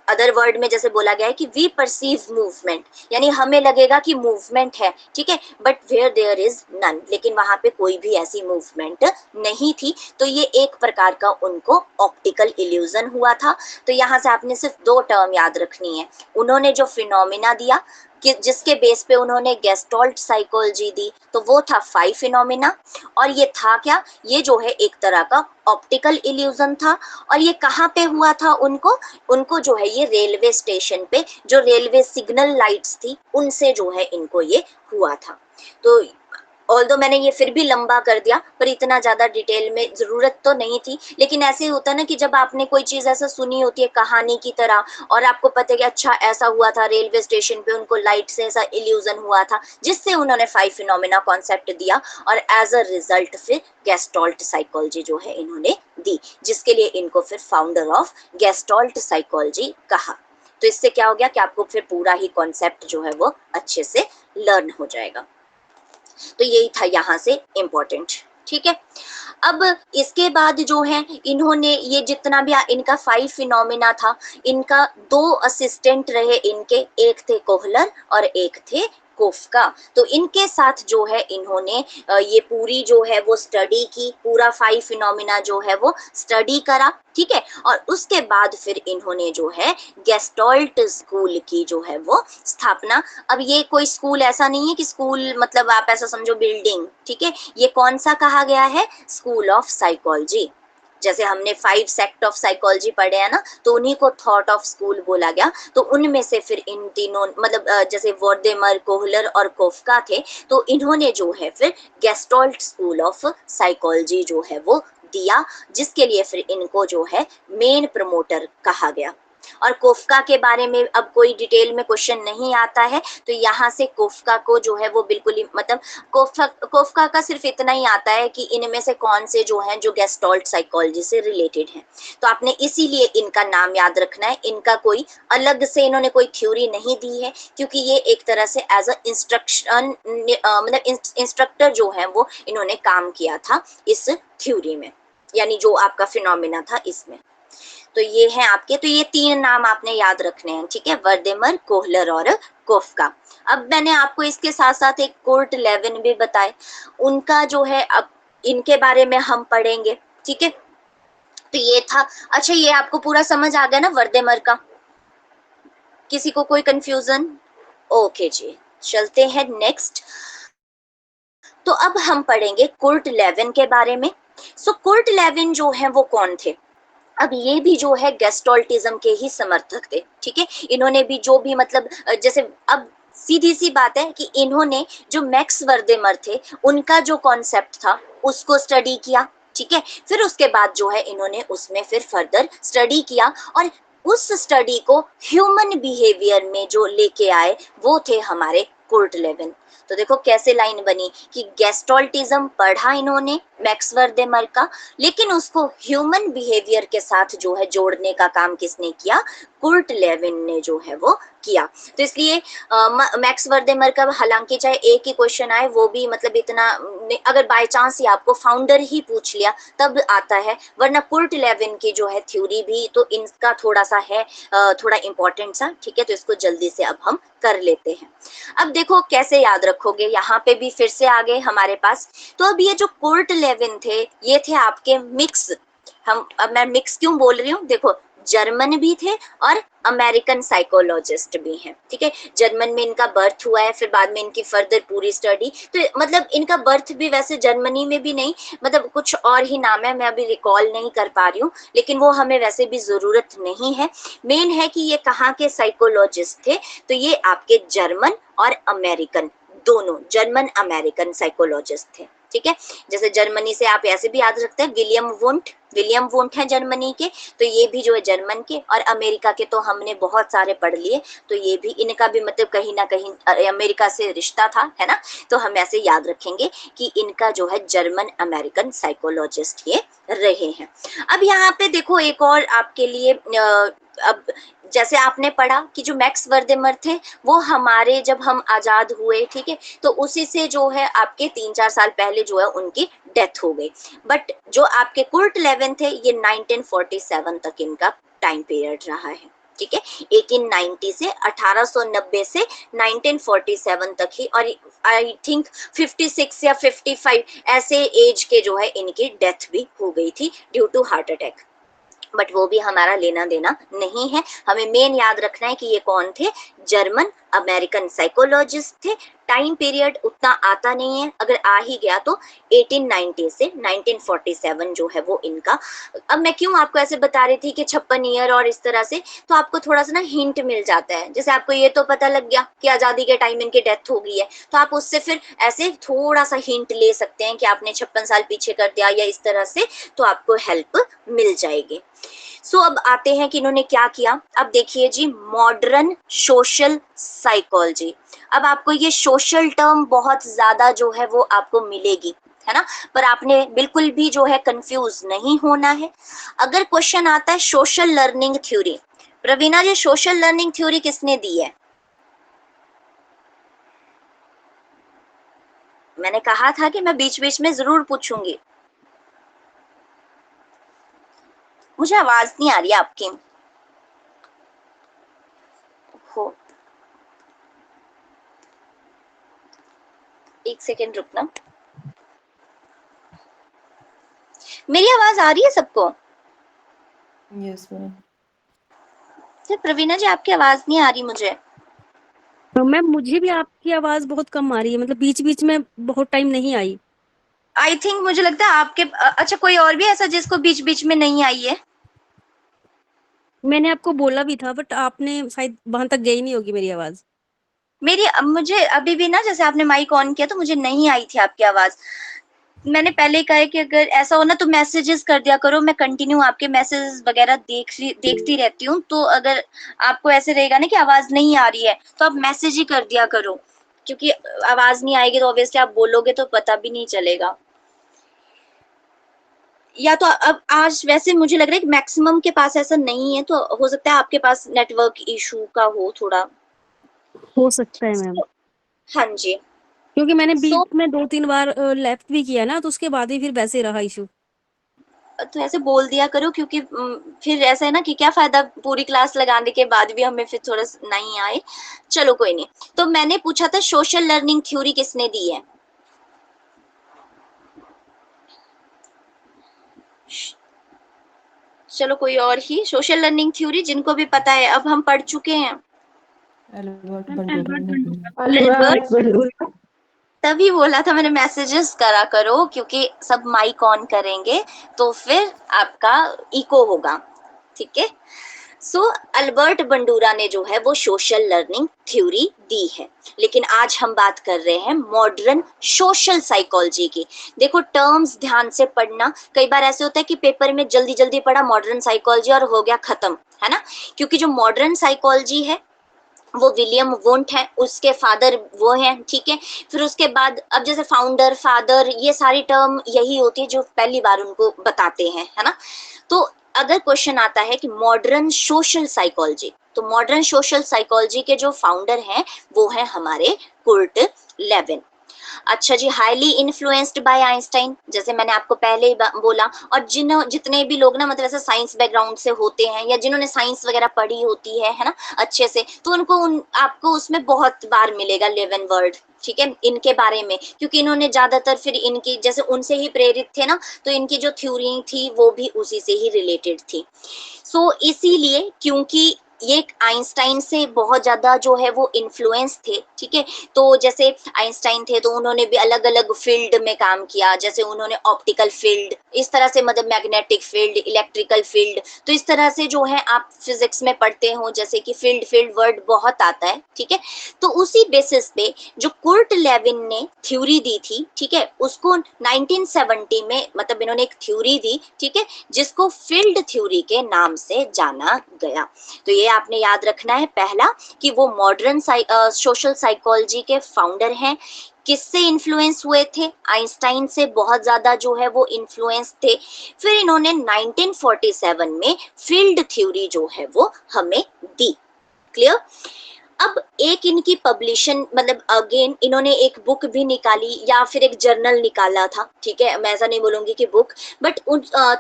अदर वर्ड में जैसे बोला गया है कि वी परसीव मूवमेंट, यानी हमें लगेगा कि मूवमेंट है, ठीक है, but where there is none, लेकिन वहां पे कोई भी ऐसी मूवमेंट नहीं थी। तो ये एक प्रकार का उनको ऑप्टिकल इल्यूजन हुआ था। तो यहाँ से आपने सिर्फ दो टर्म याद रखनी है। उन्होंने जो फिनोमिना दिया कि जिसके बेस पे उन्होंने गेस्टॉल्ट साइकोलॉजी दी, तो वो था 5 फिनोमिना, और ये था क्या, ये जो है एक तरह का ऑप्टिकल इल्यूजन था। और ये कहाँ पे हुआ था उनको, उनको जो है ये रेलवे स्टेशन पे जो रेलवे सिग्नल लाइट्स थी उनसे जो है इनको ये हुआ था। तो ऑल्दो मैंने ये फिर भी लंबा कर दिया, पर इतना ज्यादा डिटेल में जरूरत तो नहीं थी। लेकिन ऐसे ही होता है ना कि जब आपने कोई चीज ऐसा सुनी होती है कहानी की तरह, और आपको पता है कि अच्छा ऐसा हुआ था रेलवे स्टेशन पे, उनको लाइट से ऐसा इल्यूजन हुआ था, जिससे उन्होंने 5 फिनोमिना कॉन्सेप्ट दिया, और एज अ रिजल्ट फिर गेस्टॉल्ट साइकोलॉजी जो है इन्होंने दी, जिसके लिए इनको फिर फाउंडर ऑफ गेस्टॉल्ट साइकोलॉजी कहा। तो इससे क्या हो गया कि आपको फिर पूरा ही कॉन्सेप्ट जो है वो अच्छे से लर्न हो जाएगा। तो यही था यहाँ से इम्पोर्टेंट, ठीक है। अब इसके बाद जो है इन्होंने ये जितना भी इनका 5 फिनोमिना था, इनका दो असिस्टेंट रहे इनके, एक थे कोहलर और एक थे कोफ्का। तो इनके साथ जो है इन्होंने ये पूरी जो है वो स्टडी की, पूरा 5 फिनोमिना जो है वो स्टडी करा, ठीक है। और उसके बाद फिर इन्होंने जो है गेस्टॉल्ट स्कूल की जो है वो स्थापना। अब ये कोई स्कूल ऐसा नहीं है कि स्कूल मतलब आप ऐसा समझो बिल्डिंग, ठीक है, ये कौन सा कहा गया है, स्कूल ऑफ साइकोलॉजी। जैसे हमने 5 सेक्ट ऑफ साइकोलॉजी पढ़े हैं ना, तो उन्हीं को थॉट ऑफ स्कूल बोला गया। तो उनमें से फिर इन तीनों मतलब जैसे वोर्डेमर, कोहलर और कोफ्का थे, तो इन्होंने जो है फिर गेस्टॉल्ट स्कूल ऑफ साइकोलॉजी जो है वो दिया, जिसके लिए फिर इनको जो है मेन प्रमोटर कहा गया। और कोफ्का के बारे में अब कोई डिटेल में क्वेश्चन नहीं आता है, तो यहाँ से कोफ्का को जो है वो बिल्कुल ही मतलब कोफ्का का सिर्फ इतना ही आता है कि इनमें से कौन से जो हैं जो गेस्टॉल्ट साइकोलॉजी से रिलेटेड हैं। तो आपने इसीलिए इनका नाम याद रखना है, इनका कोई अलग से इन्होंने कोई थ्योरी नहीं दी है, क्योंकि ये एक तरह से एज अ इंस्ट्रक्शन मतलब इंस्ट्रक्टर जो है वो इन्होंने काम किया था इस थ्योरी में, यानी जो आपका फिनोमिना था इसमें। तो ये है आपके, तो ये 3 नाम आपने याद रखने हैं, ठीक है, वर्देमर, कोहलर और कोफ्का। अब मैंने आपको इसके साथ साथ एक कोर्ट लेविन भी बताए, उनका जो है अब इनके बारे में हम पढ़ेंगे, ठीक है। तो ये था। अच्छा, ये आपको पूरा समझ आ गया ना वर्देमर का, किसी को कोई कंफ्यूजन? ओके जी, चलते हैं नेक्स्ट। तो अब हम पढ़ेंगे कुर्ट लेविन के बारे में। सो कुर्ट लेविन जो है वो कौन थे? अब ये भी जो है गेस्टोल्टिज्म के ही समर्थक थे, ठीक है। इन्होंने भी जो भी मतलब जैसे अब सीधी सी बात है कि इन्होंने जो मैक्स वर्देमर थे उनका जो कॉन्सेप्ट था उसको स्टडी किया, ठीक है। फिर उसके बाद जो है इन्होंने उसमें फिर फर्दर स्टडी किया, और उस स्टडी को ह्यूमन बिहेवियर में जो लेके आए वो थे हमारे कुर्ट लेविन। तो देखो कैसे लाइन बनी कि गेस्टोल्टिज्म पढ़ा इन्होंने मैक्स वर्देमर का, लेकिन उसको ह्यूमन बिहेवियर के साथ जो है जोड़ने का काम किसने किया, कुर्ट लेविन ने जो है वो किया। तो इसलिए मैक्स वर्देमर का हालांकि चाहे एक ही क्वेश्चन आए वो भी मतलब इतना, अगर बाय चांस ही आपको फाउंडर ही पूछ लिया तब आता है, वरना कुर्ट लेविन की जो है थ्योरी भी तो इनका थोड़ा सा है, थोड़ा इंपॉर्टेंट सा, ठीक है। तो इसको जल्दी से अब हम कर लेते हैं। अब देखो कैसे याद रखोगे, यहाँ पे भी फिर से आ गए हमारे पास। तो अब ये जो कुर्ट लेविन थे ये थे आपके मिक्स, हम अब मैं मिक्स क्यों बोल रही हूँ, देखो जर्मन भी थे और अमेरिकन साइकोलॉजिस्ट भी हैं, ठीक है। जर्मन में इनका बर्थ हुआ है, फिर बाद में इनकी फर्दर पूरी स्टडी, तो मतलब इनका बर्थ भी वैसे जर्मनी में भी नहीं, मतलब कुछ और ही नाम है, मैं अभी रिकॉल नहीं कर पा रही हूँ, लेकिन वो हमें वैसे भी जरूरत नहीं है। मेन है कि ये कहाँ के साइकोलॉजिस्ट थे, तो ये आपके जर्मन और अमेरिकन, दोनों जर्मन अमेरिकन साइकोलॉजिस्ट थे, ठीक है। जैसे जर्मनी से आप ऐसे भी याद रखते हैं विलियम वुंट है जर्मनी के, तो ये भी जो है जर्मन के, और अमेरिका के तो हमने बहुत सारे पढ़ लिए, तो ये भी इनका भी मतलब कहीं ना कहीं अमेरिका से रिश्ता था, है ना। तो हम ऐसे याद रखेंगे कि इनका जो है जर्मन अमेरिकन साइकोलॉजिस्ट ये रहे हैं। अब यहाँ पे देखो एक और आपके लिए अब जैसे आपने पढ़ा कि जो मैक्स वर्देमर थे वो हमारे जब हम आजाद हुए, ठीक है, तो उसी से जो है आपके 3-4 साल पहले जो है उनकी डेथ हो गई। बट जो आपके कुर्ट लेविन थे ये 1947 तक इनका टाइम पीरियड रहा है, ठीक है। 1890 से 1890 से 1947 तक ही, और आई थिंक 56 या 55 ऐसे एज के जो है इनकी डेथ भी हो गई थी due to heart attack. But वो भी हमारा लेना देना नहीं है, हमें मेन याद रखना है कि ये कौन थे, जर्मन अमेरिकन साइकोलॉजिस्ट थे। टाइम पीरियड उतना आता नहीं है, अगर आ ही गया तो 1890 से 1947 जो है वो इनका। अब मैं क्यों आपको ऐसे बता रही थी कि 56 ईयर और इस तरह से, तो आपको थोड़ा सा ना हिंट मिल जाता है, जैसे आपको ये तो पता लग गया कि आजादी के टाइम इनकी डेथ हो गई है, तो आप उससे फिर ऐसे थोड़ा सा हिंट ले सकते हैं कि आपने 56 साल पीछे कर दिया या इस तरह से, तो आपको हेल्प मिल जाएगी। सो अब आते हैं कि इन्होंने क्या किया। अब देखिए जी, मॉडर्न सोशल साइकोलॉजी। अब आपको ये सोशल टर्म बहुत ज्यादा जो है वो आपको मिलेगी, है ना, पर आपने बिल्कुल भी जो है कंफ्यूज नहीं होना है। अगर क्वेश्चन आता है सोशल लर्निंग थ्योरी, प्रवीणा जी सोशल लर्निंग थ्योरी किसने दी है? मैंने कहा था कि मैं बीच बीच में जरूर पूछूंगी। मुझे आवाज नहीं आ रही है आपकी। हो, एक सेकेंड रुकना। मेरी आवाज आ रही है सबको? Yes ma'am. प्रवीणा जी आपकी आवाज नहीं आ रही मुझे। तो मैम मुझे भी आपकी आवाज बहुत कम आ रही है, मतलब बीच बीच में बहुत टाइम नहीं आई। आई थिंक मुझे लगता है आपके अच्छा कोई और भी ऐसा जिसको बीच बीच में नहीं आई है? मैंने आपको बोला भी था बट आपने शायद वहां तक गई नहीं होगी मेरी आवाज। मेरी मुझे अभी भी ना, जैसे आपने माइक ऑन किया तो मुझे नहीं आई थी आपकी आवाज। मैंने पहले कहा है कि अगर ऐसा हो ना तो मैसेजेस कर दिया करो, मैं कंटिन्यू आपके मैसेजेस वगैरह देखती रहती हूँ, तो अगर आपको ऐसे रहेगा ना कि आवाज नहीं आ रही है तो आप मैसेज ही कर दिया करो, क्योंकि आवाज नहीं आएगी तो ऑब्वियसली आप बोलोगे तो पता भी नहीं चलेगा। या तो अब आज वैसे मुझे लग रहा है कि मैक्सिमम के पास ऐसा नहीं है, तो हो सकता है आपके पास नेटवर्क इशू का हो थोड़ा। हो सकता है मैम, हाँ जी। क्योंकि मैंने सो बीच में 2-3 बार लेफ्ट भी किया ना, तो उसके बाद ही फिर वैसे रहा इशू। तो ऐसे बोल दिया करो, क्योंकि फिर ऐसा है ना कि क्या फायदा पूरी क्लास लगाने के बाद भी हमें फिर थोड़ा नहीं आए। चलो कोई नहीं। तो मैंने पूछा था सोशल लर्निंग थ्योरी किसने दी है? चलो कोई और ही सोशल लर्निंग थ्योरी जिनको भी पता है, अब हम पढ़ चुके हैं। एल्बर्ट बंडूरा ने दी। अल्बर्ट, तभी बोला था मैंने मैसेजेस करा करो, क्योंकि सब माइक ऑन करेंगे तो फिर आपका इको होगा, ठीक है। सो अल्बर्ट बंडूरा ने जो है वो सोशल लर्निंग थ्योरी दी है, लेकिन आज हम बात कर रहे हैं मॉडर्न सोशल साइकोलॉजी की। देखो टर्म्स ध्यान से पढ़ना, कई बार ऐसे होता है कि पेपर में जल्दी जल्दी पढ़ा मॉडर्न साइकोलॉजी और हो गया खत्म, है ना। क्योंकि जो मॉडर्न साइकोलॉजी है वो विलियम वुंट है, उसके फादर वो हैं, ठीक है। फिर उसके बाद अब जैसे फाउंडर, फादर, ये सारी टर्म यही होती है जो पहली बार उनको बताते हैं, है ना। तो अगर क्वेश्चन आता है कि मॉडर्न सोशल साइकोलॉजी, तो मॉडर्न सोशल साइकोलॉजी के जो फाउंडर हैं वो है हमारे कुर्ट लेविन। अच्छा जी, हाईली इन्फ्लुएंस्ड बाय आइंस्टाइन, जैसे मैंने आपको पहले ही बोला। और जितने भी लोग ना मतलब ऐसे साइंस बैकग्राउंड से होते हैं या जिन्होंने साइंस वगैरह पढ़ी होती है ना अच्छे से, तो उनको आपको उसमें बहुत बार मिलेगा लेविन वर्ड, ठीक है, इनके बारे में, क्योंकि इन्होंने ज्यादातर फिर इनकी जैसे उनसे ही प्रेरित थे ना, तो इनकी जो थ्योरी थी वो भी उसी से ही रिलेटेड थी। सो इसीलिए क्योंकि ये आइंस्टाइन से बहुत ज्यादा जो है वो इन्फ्लुएंस थे, ठीक है। तो जैसे आइंस्टाइन थे तो उन्होंने भी अलग अलग फील्ड में काम किया, जैसे उन्होंने ऑप्टिकल फील्ड, इस तरह से मतलब मैग्नेटिक फील्ड, इलेक्ट्रिकल फील्ड, तो इस तरह से जो है आप फिजिक्स में पढ़ते हो जैसे कि फील्ड वर्ड बहुत आता है, ठीक है। तो उसी बेसिस पे जो कुर्ट लेविन ने थ्योरी दी थी, ठीक है, उसको 1970 में मतलब इन्होंने एक थ्योरी दी, ठीक है, जिसको फील्ड थ्योरी के नाम से जाना गया। तो ये आपने याद रखना है, पहला कि वो मॉडर्न सोशल साइकोलॉजी के फाउंडर हैं। किससे इन्फ्लुएंस हुए थे? आइंस्टाइन से बहुत ज्यादा जो है वो इन्फ्लुएंस थे। फिर इन्होंने 1947 में फील्ड थ्योरी जो है वो हमें दी। क्लियर? अब एक इनकी पब्लिशन मतलब अगेन इन्होंने एक बुक भी निकाली या फिर एक जर्नल निकाला था, ठीक है, मैं ऐसा नहीं बोलूंगी कि बुक, बट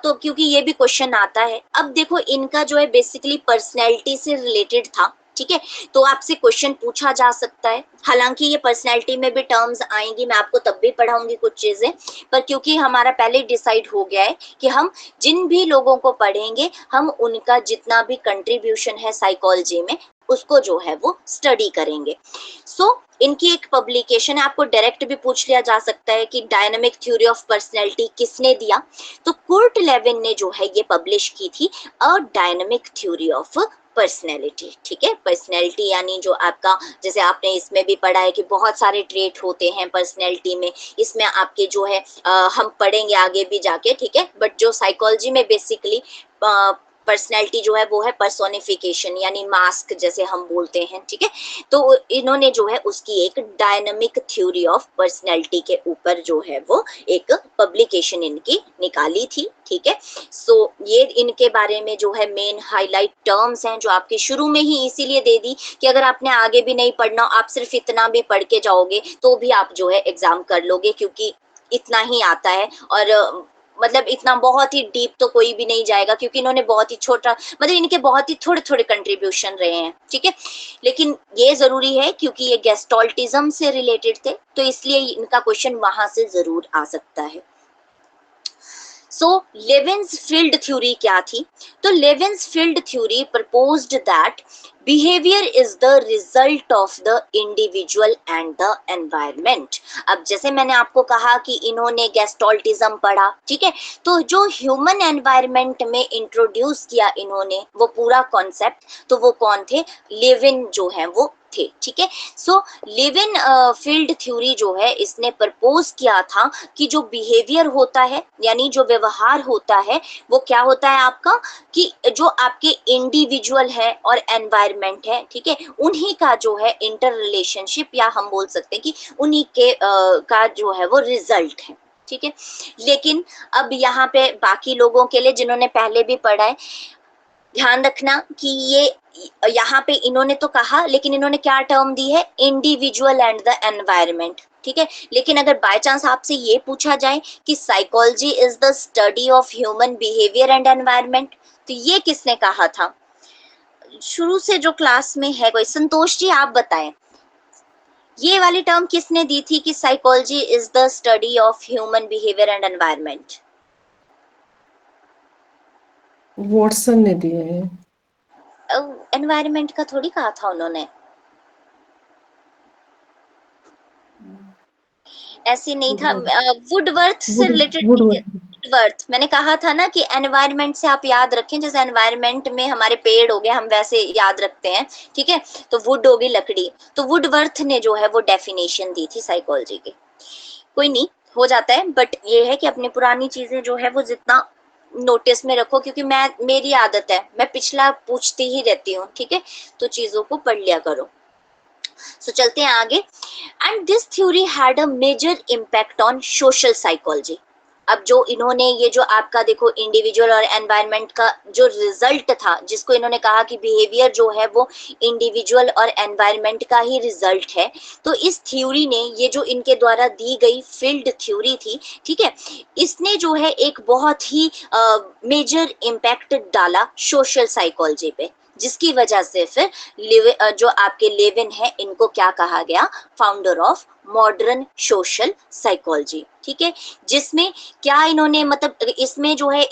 तो क्योंकि ये भी क्वेश्चन आता है। अब देखो इनका जो है बेसिकली पर्सनैलिटी से रिलेटेड था, ठीक है, तो आपसे क्वेश्चन पूछा जा सकता है। हालांकि ये पर्सनैलिटी में भी टर्म्स आएंगी, मैं आपको तब भी पढ़ाऊंगी कुछ चीजें, पर क्योंकि हमारा पहले डिसाइड हो गया है कि हम जिन भी लोगों को पढ़ेंगे हम उनका जितना भी कंट्रीब्यूशन है साइकोलॉजी में उसको जो है वो स्टडी करेंगे। सो इनकी एक पब्लिकेशन है, आपको डायरेक्ट भी पूछ लिया जा सकता है कि डायनामिक थ्योरी ऑफ पर्सनैलिटी किसने दिया, तो कुर्ट लेविन ने जो है ये पब्लिश की थी a dynamic theory of personality, ठीक है। पर्सनैलिटी यानी जो आपका, जैसे आपने इसमें भी पढ़ा है कि बहुत सारे ट्रेट होते हैं पर्सनैलिटी में, इसमें आपके जो है हम पढ़ेंगे आगे भी जाके, ठीक है, बट जो साइकोलॉजी में बेसिकली पर्सनैलिटी जो है वो है पर्सोनिफिकेशन यानी मास्क जैसे हम बोलते हैं, ठीक है। तो इन्होंने जो है उसकी एक डायनामिक थ्योरी ऑफ पर्सनैलिटी के ऊपर जो है वो एक पब्लिकेशन इनकी निकाली थी, ठीक है। सो ये इनके बारे में जो है मेन हाईलाइट टर्म्स हैं जो आपके शुरू में ही इसीलिए दे दी कि अगर आपने आगे भी नहीं पढ़ना, आप सिर्फ इतना भी पढ़ के जाओगे तो भी आप जो है एग्जाम कर लोगे, क्योंकि इतना ही आता है। और मतलब इतना बहुत ही डीप तो कोई भी नहीं जाएगा, क्योंकि इन्होंने बहुत ही छोटा मतलब इनके बहुत ही थोड़े थोड़े कंट्रीब्यूशन रहे हैं, ठीक है। लेकिन ये जरूरी है क्योंकि ये गेस्टोल्टिज्म से रिलेटेड थे, तो इसलिए इनका क्वेश्चन वहां से जरूर आ सकता है। सो लेविन्स फील्ड थ्योरी क्या थी? तो Lewin's field theory proposed that behaviour is the result of the individual and the environment. अब जैसे मैंने आपको कहा कि इन्होंने गेस्टोल्टिज्म पढ़ा, ठीक है, तो जो ह्यूमन एनवायरमेंट में इंट्रोड्यूस किया इन्होंने वो पूरा कॉन्सेप्ट, तो वो कौन थे? लेविन जो है वो थे, ठीक है। सो लेविन फील्ड थ्योरी जो है इसने प्रपोज किया था कि जो बिहेवियर होता है यानी जो व्यवहार होता है वो क्या होता है आपका, कि जो आपके इंडिविजुअल है और एनवायरमेंट है, ठीक है, उन्हीं का जो है इंटर रिलेशनशिप या हम बोल सकते हैं कि उन्हीं के का जो है वो रिजल्ट है, ठीक है। लेकिन अब यहाँ पे बाकी लोगों के लिए जिन्होंने पहले भी पढ़ा है, ध्यान रखना कि ये यहाँ पे इन्होंने तो कहा लेकिन इन्होंने क्या टर्म दी है? इंडिविजुअल एंड द एनवायरमेंट, ठीक है। लेकिन अगर बाय चांस आपसे ये पूछा जाए कि psychology is the study of human behaviour and environment, तो ये किसने कहा था? शुरू से जो क्लास में है कोई, संतोष जी आप बताएं, ये वाली टर्म किसने दी थी कि psychology is the study of human behaviour and environment? Watson ने दिए हैं। एनवायरमेंट का थोड़ी कहा था उन्होंने, ऐसे नहीं था। वुडवर्थ से रिलेटेड, वुडवर्थ मैंने कहा था ना कि एनवायरनमेंट से आप याद रखें, जैसे एनवायरनमेंट में हमारे पेड़ हो गए हम वैसे याद रखते हैं, ठीक है, तो वुड होगी लकड़ी, तो वुडवर्थ ने जो है वो डेफिनेशन दी थी साइकोलॉजी की। कोई नहीं, हो जाता है, बट ये है कि अपनी पुरानी चीजें जो है वो जितना नोटिस में रखो, क्योंकि मेरी आदत है मैं पिछला पूछती ही रहती हूँ, ठीक है, तो चीजों को पढ़ लिया करो। सो चलते हैं आगे। And this theory had a major impact on social psychology. अब जो इन्होंने ये जो आपका देखो इंडिविजुअल और एनवायरनमेंट का जो रिजल्ट था, जिसको इन्होंने कहा कि बिहेवियर जो है वो इंडिविजुअल और एनवायरनमेंट का ही रिजल्ट है, तो इस थ्योरी ने, ये जो इनके द्वारा दी गई फील्ड थ्योरी थी, ठीक है, इसने जो है एक बहुत ही मेजर इम्पैक्ट डाला सोशल साइकोलॉजी पे, जिसकी वजह से फिर जो आपके लेविन है, इनको क्या कहा गया, founder of modern social psychology, ठीक है। जिसमें क्या इन्होंने मतलब इसमें जो है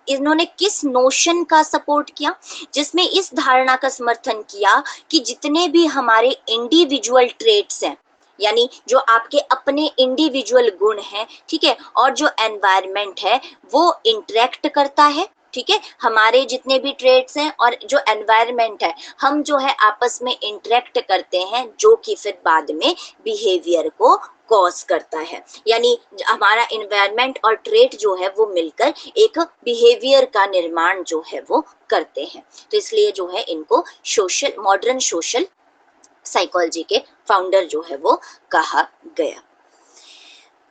इन्होंने किस नोशन का सपोर्ट किया, जिसमें इस धारणा का समर्थन किया कि जितने भी हमारे इंडिविजुअल ट्रेट्स हैं, यानी जो आपके अपने इंडिविजुअल गुण हैं, ठीक है, और जो एनवायरनमेंट है वो इंटरेक्ट करता है, ठीक है, हमारे जितने भी ट्रेड्स हैं और जो एनवायरनमेंट है, हम जो है आपस में इंटरेक्ट करते हैं, जो कि फिर बाद में बिहेवियर को कॉज करता है। यानी हमारा एनवायरनमेंट और ट्रेड जो है वो मिलकर एक बिहेवियर का निर्माण जो है वो करते हैं। तो इसलिए जो है इनको मॉडर्न सोशल साइकोलॉजी के फाउंडर जो है वो कहा गया।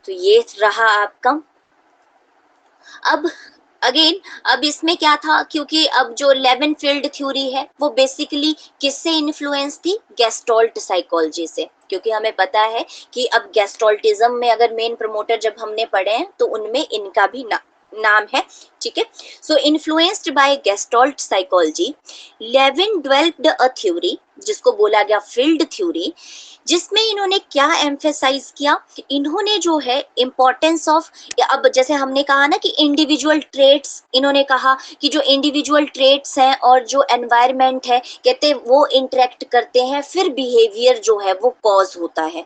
तो ये रहा आपका। अब अगेन, अब इसमें क्या था, क्योंकि अब जो लेवेनफील्ड थ्योरी है वो बेसिकली किससे इन्फ्लुएंस थी, गेस्टॉल्ट साइकोलॉजी से, क्योंकि हमें पता है कि अब गेस्टॉल्टिज्म में अगर मेन प्रमोटर जब हमने पढ़े हैं तो उनमें इनका भी नाम है, ठीक है। So influenced by gestalt psychology, Lewin developed a theory, जिसको बोला गया फील्ड थ्योरी, जिसमें इन्होंने क्या एम्फेसाइज किया, इन्होंने जो है इम्पोर्टेंस ऑफ, अब जैसे हमने कहा ना कि इंडिविजुअल ट्रेट्स, इन्होंने कहा कि जो इंडिविजुअल ट्रेट्स हैं और जो एनवायरनमेंट है, कहते वो इंटरेक्ट करते हैं, फिर बिहेवियर जो है वो कॉज होता है।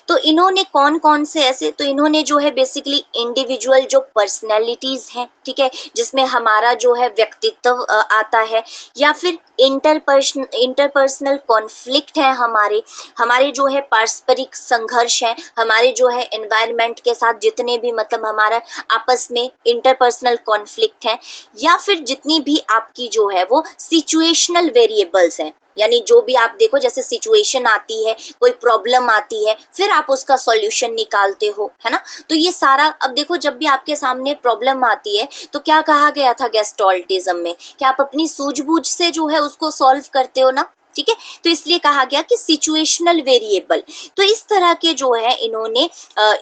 तो इन्होंने कौन कौन से ऐसे, तो इन्होंने जो है बेसिकली इंडिविजुअल जो पर्सनैलिटीज हैं, ठीक है, जिसमें हमारा जो है व्यक्तित्व आता है, या फिर इंटरपर्सनल कॉन्फ्लिक्ट है, हमारे जो है पारस्परिक संघर्ष है, हमारे जो है एनवायरनमेंट के साथ जितने भी मतलब हमारा आपस में इंटरपर्सनल कॉन्फ्लिक्ट है, या फिर जितनी भी आपकी जो है वो सिचुएशनल वेरिएबल्स हैं, यानी जो भी आप देखो जैसे सिचुएशन आती है, कोई प्रॉब्लम आती है, फिर आप उसका सॉल्यूशन निकालते हो, है ना। तो ये सारा, अब देखो जब भी आपके सामने प्रॉब्लम आती है तो क्या कहा गया था गेस्टॉल्टिज्म में, कि आप अपनी सूझबूझ से जो है उसको सॉल्व करते हो ना, ठीक है। तो इसलिए कहा गया कि सिचुएशनल वेरिएबल। तो इस तरह के जो है इन्होंने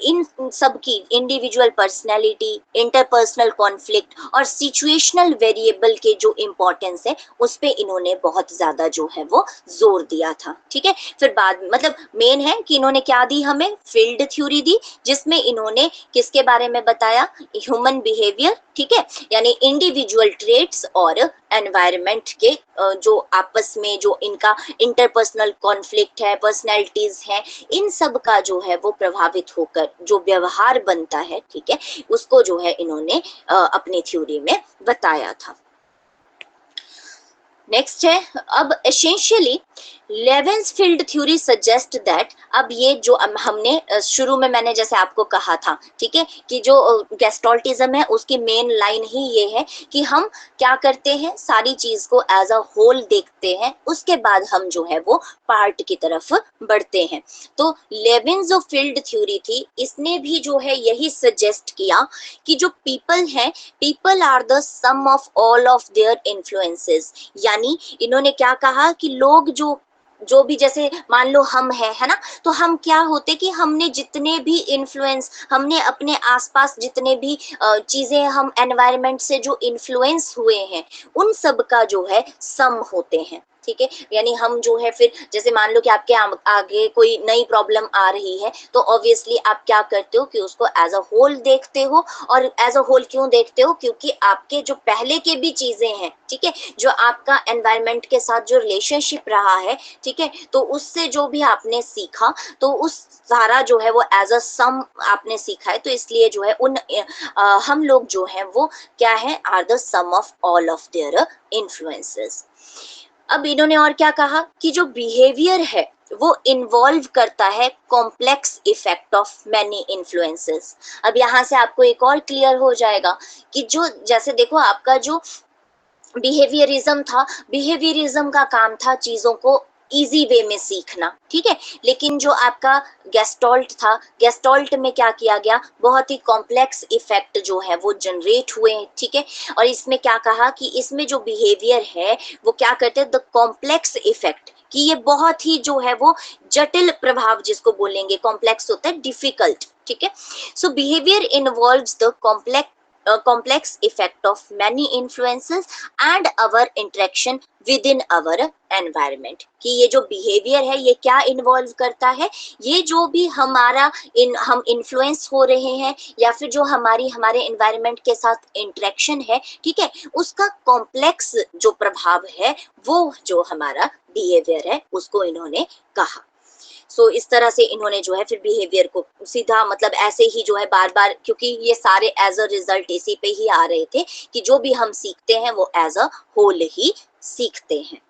इन सब की इंडिविजुअल पर्सनैलिटी, इंटरपर्सनल कॉन्फ्लिक्ट और सिचुएशनल वेरिएबल के जो इम्पोर्टेंस है उस पे इन्होंने बहुत ज्यादा जो है वो जोर दिया था, ठीक है। फिर बाद मतलब मेन है कि इन्होंने क्या दी, हमें फील्ड थ्योरी दी, जिसमें इन्होंने किसके बारे में बताया, ह्यूमन बिहेवियर, ठीक है, यानी इंडिविजुअल ट्रेट्स और एनवायरनमेंट के जो आपस में जो इनका इंटरपर्सनल कॉन्फ्लिक्ट है, पर्सनैलिटीज है, इन सब का जो है वो प्रभावित होकर जो व्यवहार बनता है, ठीक है, उसको जो है इन्होंने अपनी थ्योरी में बताया था। नेक्स्ट है, अब essentially Lewin's field theory suggest that, अब ये जो हमने शुरू में मैंने जैसे आपको कहा था, ठीक है, कि जो गेस्टॉल्टिज्म है उसकी मेन लाइन ही ये है कि हम क्या करते हैं, सारी चीज को एज अ होल देखते हैं, उसके बाद हम जो है वो पार्ट की तरफ बढ़ते हैं। तो लेविन जो फील्ड थ्योरी थी, इसने भी जो है यही सजेस्ट किया कि जो पीपल है, people are the sum of all of their influences, यानी इन्होंने क्या कहा कि लोग जो भी, जैसे मान लो हम हैं, है ना, तो हम क्या होते कि हमने जितने भी इन्फ्लुएंस, हमने अपने आसपास जितने भी चीजें हम एनवायरनमेंट से जो इन्फ्लुएंस हुए हैं, उन सब का जो है सम होते हैं, ठीक है। यानी हम जो है फिर जैसे मान लो कि आपके आगे कोई नई प्रॉब्लम आ रही है, तो ऑब्वियसली आप क्या करते हो कि उसको एज अ होल देखते हो, और एज अ होल क्यों देखते हो, क्योंकि आपके जो पहले के भी चीजें हैं, ठीक है, जो आपका एनवायरनमेंट के साथ जो रिलेशनशिप रहा है, ठीक है, तो उससे जो भी आपने सीखा, तो उस सारा जो है वो एज अ सम आपने सीखा है, तो इसलिए जो है हम लोग जो है वो क्या है, are the sum of all of their influences. अब इन्होंने और क्या कहा कि जो बिहेवियर है वो इन्वॉल्व करता है complex effect of many influences. अब यहाँ से आपको एक और क्लियर हो जाएगा कि जो जैसे देखो आपका जो बिहेवियरिज्म था, बिहेवियरिज्म का काम था चीजों को इजी वे में सीखना, ठीक है। लेकिन जो आपका गेस्टॉल्ट था, गेस्टॉल्ट में क्या किया गया, बहुत ही कॉम्प्लेक्स इफेक्ट जो है वो जनरेट हुए, ठीक है। और इसमें क्या कहा कि इसमें जो बिहेवियर है वो क्या करते हैं, द कॉम्प्लेक्स इफेक्ट, कि ये बहुत ही जो है वो जटिल प्रभाव जिसको बोलेंगे, कॉम्प्लेक्स होता है डिफिकल्ट, ठीक है। So behaviour involves the complex effect of many influences and our interaction within our environment, कि ये जो बिहेवियर है ये क्या इन्वॉल्व करता है, ये जो भी हमारा हम इन्फ्लुएंस हो रहे हैं या फिर जो हमारे एनवायरनमेंट के साथ इंटरेक्शन है, ठीक है, उसका कॉम्प्लेक्स जो प्रभाव है वो जो हमारा बिहेवियर है उसको इन्होंने कहा। सो इस तरह से इन्होंने जो है फिर बिहेवियर को सीधा मतलब ऐसे ही जो है बार बार, क्योंकि ये सारे एज अ रिजल्ट इसी पे ही आ रहे थे कि जो भी हम सीखते हैं वो एज अ होल ही सीखते हैं।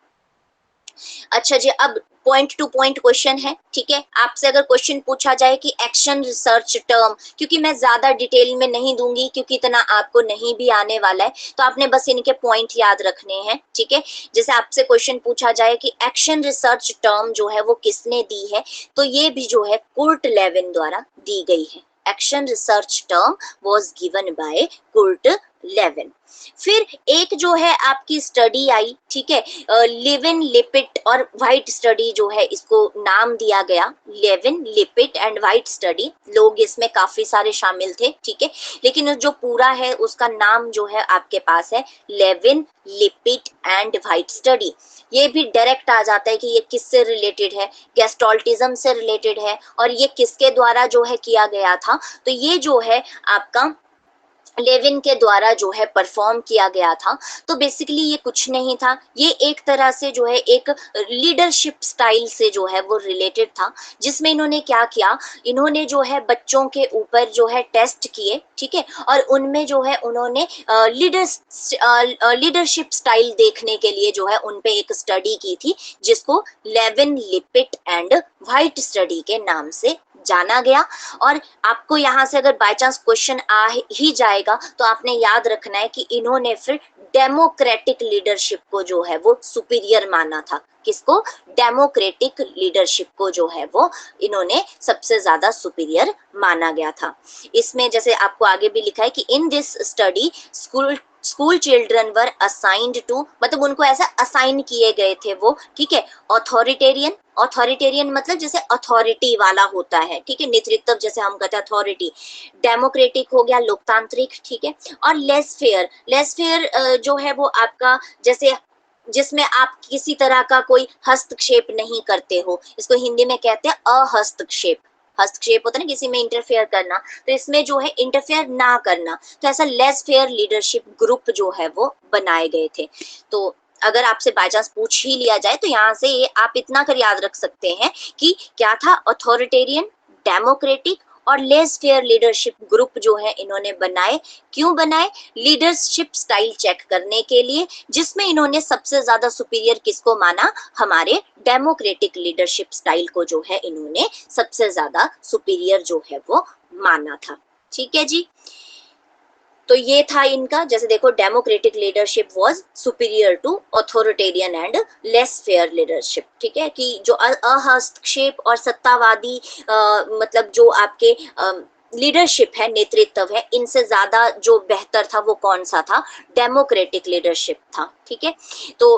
अच्छा जी, अब पॉइंट टू पॉइंट क्वेश्चन है, ठीक है। आपसे अगर क्वेश्चन पूछा जाए कि एक्शन रिसर्च टर्म, क्योंकि मैं ज्यादा डिटेल में नहीं दूंगी क्योंकि इतना आपको नहीं भी आने वाला है, तो आपने बस इनके पॉइंट याद रखने हैं, ठीक है। जैसे आपसे क्वेश्चन पूछा जाए कि एक्शन रिसर्च टर्म जो है वो किसने दी है, तो ये भी जो है कुर्ट लेविन द्वारा दी गई है। Action research term was given by Kurt Lewin. फिर एक जो है आपकी स्टडी आई, ठीक है, लेविन लिपिट और वाइट स्टडी जो है इसको नाम दिया गया, लेविन लिपिट एंड वाइट स्टडी। लोग इसमें काफी सारे शामिल थे, ठीक है, लेकिन जो पूरा है उसका नाम जो है आपके पास है लेविन लिपिट एंड वाइट स्टडी। ये भी डायरेक्ट आ जाता है कि ये किससे रिलेटेड है, गेस्टॉल्टिज्म से रिलेटेड है, और ये किसके द्वारा जो है किया गया था, तो ये जो है आपका लेविन के द्वारा जो है परफॉर्म किया गया था। तो बेसिकली ये कुछ नहीं था, ये एक तरह से जो है एक लीडरशिप स्टाइल से जो है वो रिलेटेड था, जिसमें इन्होंने क्या किया, इन्होंने जो है बच्चों के ऊपर जो है टेस्ट किए, ठीक है, और उनमें जो है उन्होंने लीडरशिप स्टाइल देखने के लिए जो है उनपे एक स्टडी की थी, जिसको लेविन लिपिट एंड वाइट स्टडी के नाम से जाना गया। और आपको यहाँ से अगर बाय चांस क्वेश्चन आ ही जाएगा तो आपने याद रखना है कि इन्होंने फिर डेमोक्रेटिक लीडरशिप को जो है वो सुपीरियर माना था। किसको? डेमोक्रेटिक लीडरशिप को जो है वो इन्होंने सबसे ज्यादा सुपीरियर माना गया था। इसमें जैसे आपको आगे भी लिखा है कि in this study school children were assigned to, मतलब उनको ऐसा असाइन किए गए थे वो, ठीक है, ऑथोरिटेरियन, ऑथोरिटेरियन मतलब जैसे अथॉरिटी वाला होता है, ठीक है, नेतृत्व जैसे हम कहते हैं अथॉरिटी। डेमोक्रेटिक हो गया लोकतांत्रिक, ठीक है, और लेस फेयर, लेस फेयर जो है वो आपका जैसे जिसमें आप किसी तरह का कोई हस्तक्षेप नहीं करते हो, इसको हिंदी में कहते हैं अहस्तक्षेप। हस्तक्षेप होता है ना किसी में इंटरफेयर करना, तो इसमें जो है इंटरफेयर ना करना, तो ऐसा लेस फेयर लीडरशिप ग्रुप जो है वो बनाए गए थे। तो अगर आपसे बाय चांस पूछ ही लिया जाए तो यहाँ से ये आप इतना कर याद रख सकते हैं कि क्या था, अथॉरिटेरियन, डेमोक्रेटिक और लेस फेयर लीडरशिप ग्रुप जो है इन्होंने बनाए। क्यों बनाए? लीडरशिप स्टाइल चेक करने के लिए, जिसमें इन्होंने सबसे ज्यादा सुपीरियर किसको माना, हमारे डेमोक्रेटिक लीडरशिप स्टाइल को जो है इन्होंने सबसे ज्यादा सुपीरियर जो है वो माना था। ठीक है जी, तो ये था इनका, जैसे देखो democratic leadership was superior to authoritarian and laissez faire leadership, ठीक है, कि जो अहस्तक्षेप और सत्तावादी मतलब जो आपके लीडरशिप है, नेतृत्व है, इनसे ज्यादा जो बेहतर था वो कौन सा था, डेमोक्रेटिक लीडरशिप था। ठीक है, तो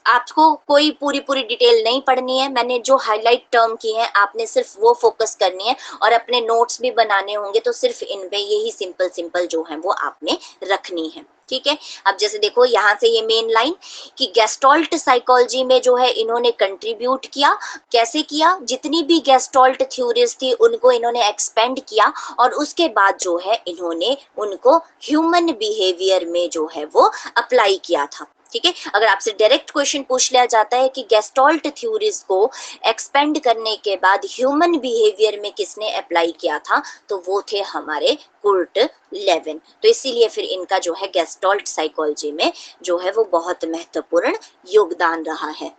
आपको कोई पूरी डिटेल नहीं पढ़नी है, मैंने जो हाईलाइट टर्म की है आपने सिर्फ वो फोकस करनी है, और अपने नोट्स भी बनाने होंगे तो सिर्फ इन पे यही सिंपल जो है वो आपने रखनी है। ठीक है, अब जैसे देखो यहाँ से ये मेन लाइन कि गेस्टॉल्ट साइकोलॉजी में जो है इन्होंने कंट्रीब्यूट किया। कैसे किया? जितनी भी गेस्टॉल्ट थ्योरीज थी उनको इन्होंने एक्सपेंड किया, और उसके बाद जो है इन्होंने उनको ह्यूमन बिहेवियर में जो है वो अप्लाई किया था। ठीक है, अगर आपसे डायरेक्ट क्वेश्चन पूछ लिया जाता है कि गेस्टॉल्ट थ्योरीज को एक्सपेंड करने के बाद ह्यूमन बिहेवियर में किसने अप्लाई किया था, तो वो थे हमारे कुर्ट लेविन। तो इसीलिए फिर इनका जो है गेस्टॉल्ट साइकोलॉजी में जो है वो बहुत महत्वपूर्ण योगदान रहा है।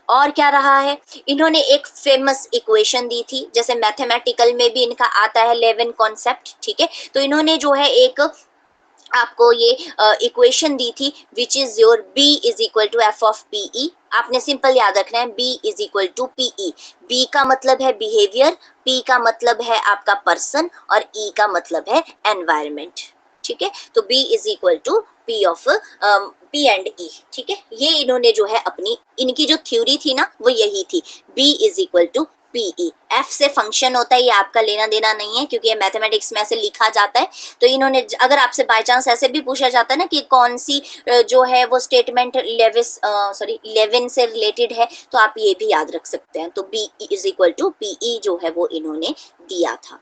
और क्या रहा है, इन्होंने एक फेमस इक्वेशन दी थी, जैसे मैथमेटिकल में भी इनका आता है लेविन कॉन्सेप्ट। ठीक है, तो इन्होंने जो है एक आपको ये इक्वेशन दी थी which is your B is equal to F of PE। आपने सिंपल याद रखना है B is equal to PE। B का मतलब है बिहेवियर, P का मतलब है आपका पर्सन और E का मतलब है एनवायरमेंट। ठीक है, तो B is equal to P of P and E। ठीक है, ये इन्होंने जो है अपनी इनकी जो थ्योरी थी ना वो यही थी, B is equal to PE। F से फंक्शन होता है, ये आपका लेना देना नहीं है क्योंकि ये मैथमेटिक्स में ऐसे लिखा जाता है। तो इन्होंने अगर आपसे बाय चांस ऐसे भी पूछा जाता है ना कि कौन सी जो है वो स्टेटमेंट 11 से रिलेटेड है, तो आप ये भी याद रख सकते हैं। तो B is equal to PE जो है वो इन्होंने दिया था।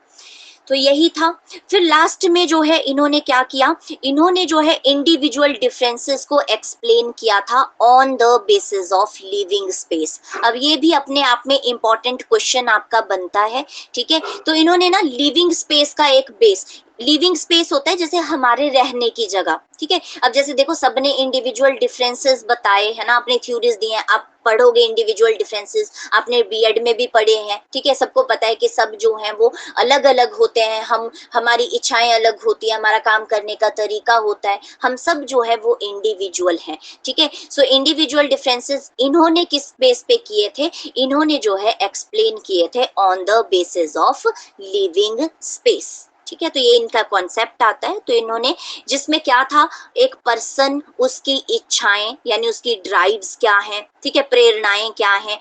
तो यही था। फिर लास्ट में जो है इन्होंने क्या किया, इन्होंने जो है इंडिविजुअल डिफरेंसेस को एक्सप्लेन किया था on the basis of living space. अब ये भी अपने आप में इंपॉर्टेंट क्वेश्चन आपका बनता है। ठीक है, तो इन्होंने ना लिविंग स्पेस का एक बेस, लिविंग स्पेस होता है जैसे हमारे रहने की जगह। ठीक है, अब जैसे देखो सबने इंडिविजुअल डिफरेंसेस बताए है ना, अपने थ्योरीज दिए हैं, आप पढ़ोगे इंडिविजुअल डिफरेंसेस, आपने बीएड में भी पढ़े हैं। ठीक है, सबको पता है कि सब जो हैं वो अलग अलग होते हैं, हम हमारी इच्छाएं अलग होती है, हमारा काम करने का तरीका होता है, हम सब जो है वो इंडिविजुअल हैं। ठीक है, सो इंडिविजुअल डिफरेंसेस इन्होंने किस बेस पे किए थे, इन्होंने जो है एक्सप्लेन किए थे on the basis of living space. ठीक है, तो ये इनका कॉन्सेप्ट आता है। तो इन्होंने जिसमें क्या था, एक पर्सन, उसकी इच्छाएं यानी उसकी ड्राइव्स क्या हैं, ठीक है, प्रेरणाएं क्या हैं,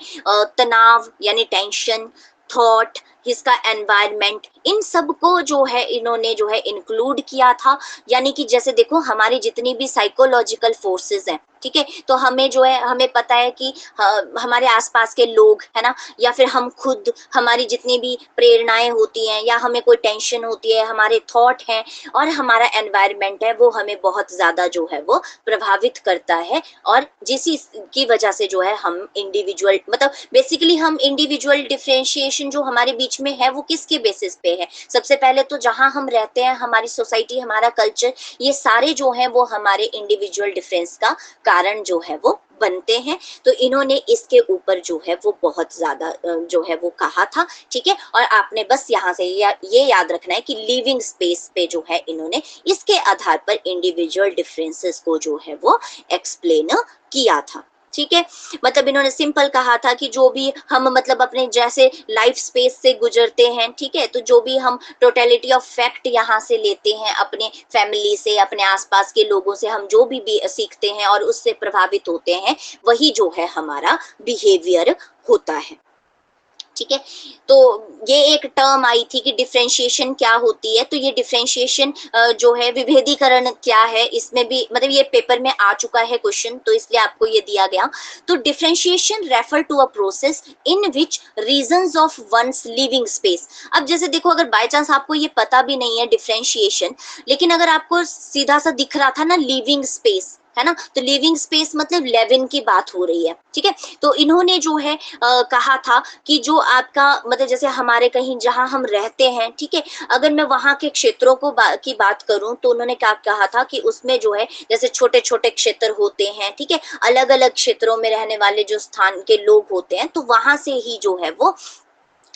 तनाव यानी टेंशन, थॉट, इसका एनवायरनमेंट, इन सब को जो है इन्होंने जो है इंक्लूड किया था। यानी कि जैसे देखो हमारी जितनी भी साइकोलॉजिकल फोर्सेस हैं, ठीक है, तो हमें जो है हमें पता है कि हमारे आसपास के लोग है ना, या फिर हम खुद, हमारी जितनी भी प्रेरणाएं होती हैं या हमें कोई टेंशन होती है, हमारे थॉट हैं और हमारा एनवायरनमेंट है, वो हमें बहुत ज्यादा जो है वो प्रभावित करता है। और जिसी की वजह से जो है हम इंडिविजुअल, मतलब बेसिकली हम इंडिविजुअल डिफरेंशिएशन जो हमारे बीच में है वो किसके बेसिस पे है, सबसे पहले तो जहां हम रहते हैं, हमारी सोसाइटी, हमारा कल्चर, ये सारे जो हैं वो हमारे इंडिविजुअल डिफरेंस का कारण जो है वो बनते हैं। तो इन्होंने इसके ऊपर जो है वो बहुत ज्यादा जो है वो कहा था। ठीक है, और आपने बस यहाँ से ये याद रखना है कि लिविंग स्पेस पे जो है इन्होंने इसके आधार पर इंडिविजुअल डिफरेंसेस को जो है वो एक्सप्लेन किया था। ठीक है, मतलब इन्होंने सिंपल कहा था कि जो भी हम मतलब अपने जैसे लाइफ स्पेस से गुजरते हैं, ठीक है, तो जो भी हम टोटलिटी ऑफ फैक्ट यहाँ से लेते हैं, अपने फैमिली से, अपने आसपास के लोगों से हम जो भी सीखते हैं और उससे प्रभावित होते हैं, वही जो है हमारा बिहेवियर होता है। ठीक है, तो ये एक टर्म आई थी कि डिफरेंशिएशन क्या होती है। तो ये डिफरेंशिएशन जो है, विभेदीकरण क्या है, इसमें भी मतलब ये पेपर में आ चुका है क्वेश्चन, तो इसलिए आपको ये दिया गया। तो differentiation refer to a process in which regions of one's living space. अब जैसे देखो अगर बाय चांस आपको ये पता भी नहीं है डिफरेंशिएशन, लेकिन अगर आपको सीधा सा दिख रहा था ना लिविंग स्पेस, है ना, तो लिविंग स्पेस मतलब 11 की बात हो रही है। ठीक है, तो इन्होंने जो है कहा था कि जो आपका मतलब जैसे हमारे कहीं जहां हम रहते हैं, ठीक है, अगर मैं वहां के क्षेत्रों को की बात करूं तो उन्होंने क्या कहा था कि उसमें जो है जैसे छोटे छोटे क्षेत्र होते हैं, ठीक है, अलग अलग क्षेत्रों में रहने वाले जो स्थान के लोग होते हैं, तो वहां से ही जो है वो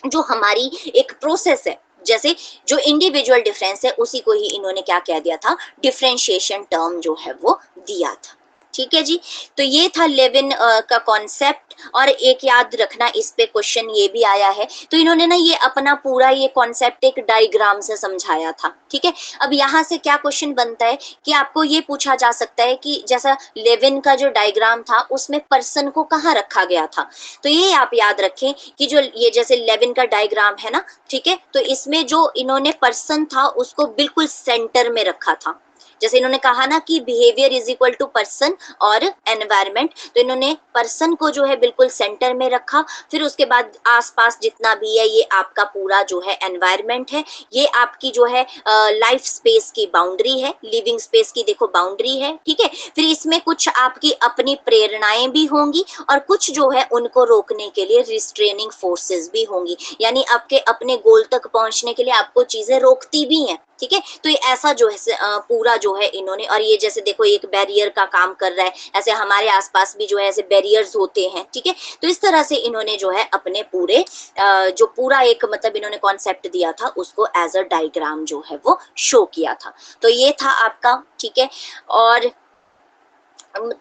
जो हमारी एक प्रोसेस है, जैसे जो इंडिविजुअल डिफरेंस है उसी को ही इन्होंने क्या कह दिया था, डिफरेंशिएशन टर्म जो है वो दिया था। ठीक है जी, तो ये था 11 का कॉन्सेप्ट। और एक याद रखना, इस पे क्वेश्चन ये भी आया है, तो इन्होंने ना ये अपना पूरा ये कॉन्सेप्ट एक डायग्राम से समझाया था। ठीक है, अब यहाँ से क्या क्वेश्चन बनता है कि आपको ये पूछा जा सकता है कि जैसा 11 का जो डायग्राम था उसमें पर्सन को कहाँ रखा गया था। तो ये आप याद रखें कि जो ये जैसे 11 का डायग्राम है ना, ठीक है, तो इसमें जो इन्होंने पर्सन था उसको बिल्कुल सेंटर में रखा था। जैसे इन्होंने कहा ना कि behaviour is equal to person और एनवायरमेंट, तो इन्होंने पर्सन को जो है बिल्कुल सेंटर में रखा। फिर उसके बाद आसपास जितना भी है ये आपका पूरा जो है एनवायरमेंट है, ये आपकी जो है लाइफ स्पेस की बाउंड्री है, लिविंग स्पेस की देखो बाउंड्री है। ठीक है, फिर इसमें कुछ आपकी अपनी प्रेरणाएं भी होंगी और कुछ जो है उनको रोकने के लिए रिस्ट्रेनिंग फोर्सेस भी होंगी, यानी आपके अपने गोल तक पहुंचने के लिए आपको चीजें रोकती भी हैं। ठीक है। तो ये ऐसा जो है पूरा जो है इन्होंने, और ये जैसे देखो एक बैरियर का काम कर रहा है, ऐसे हमारे आसपास भी जो है ऐसे बैरियर्स होते हैं, ठीक है। तो इस तरह से इन्होंने जो है अपने पूरे जो पूरा एक मतलब इन्होंने कॉन्सेप्ट दिया था उसको एज अ डायग्राम जो है वो शो किया था। तो ये था आपका, ठीक है। और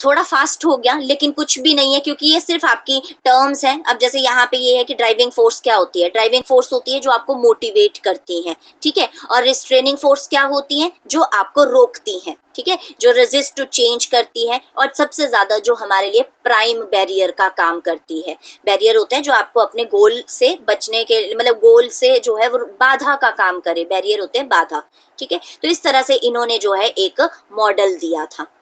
थोड़ा फास्ट हो गया लेकिन कुछ भी नहीं है, क्योंकि ये सिर्फ आपकी टर्म्स हैं। अब जैसे यहाँ पे ये है कि ड्राइविंग फोर्स क्या होती है, ड्राइविंग फोर्स होती है जो आपको मोटिवेट करती है, ठीक है। और रिस्ट्रेनिंग फोर्स क्या होती है, जो आपको रोकती है, ठीक है, जो रेजिस्ट टू चेंज करती है। और सबसे ज्यादा जो हमारे लिए प्राइम बैरियर का काम करती है, बैरियर होते हैं जो आपको अपने गोल से बचने के मतलब गोल से जो है वो बाधा का काम करे, बैरियर होते हैं बाधा, ठीक है। तो इस तरह से इन्होंने जो है एक मॉडल दिया था।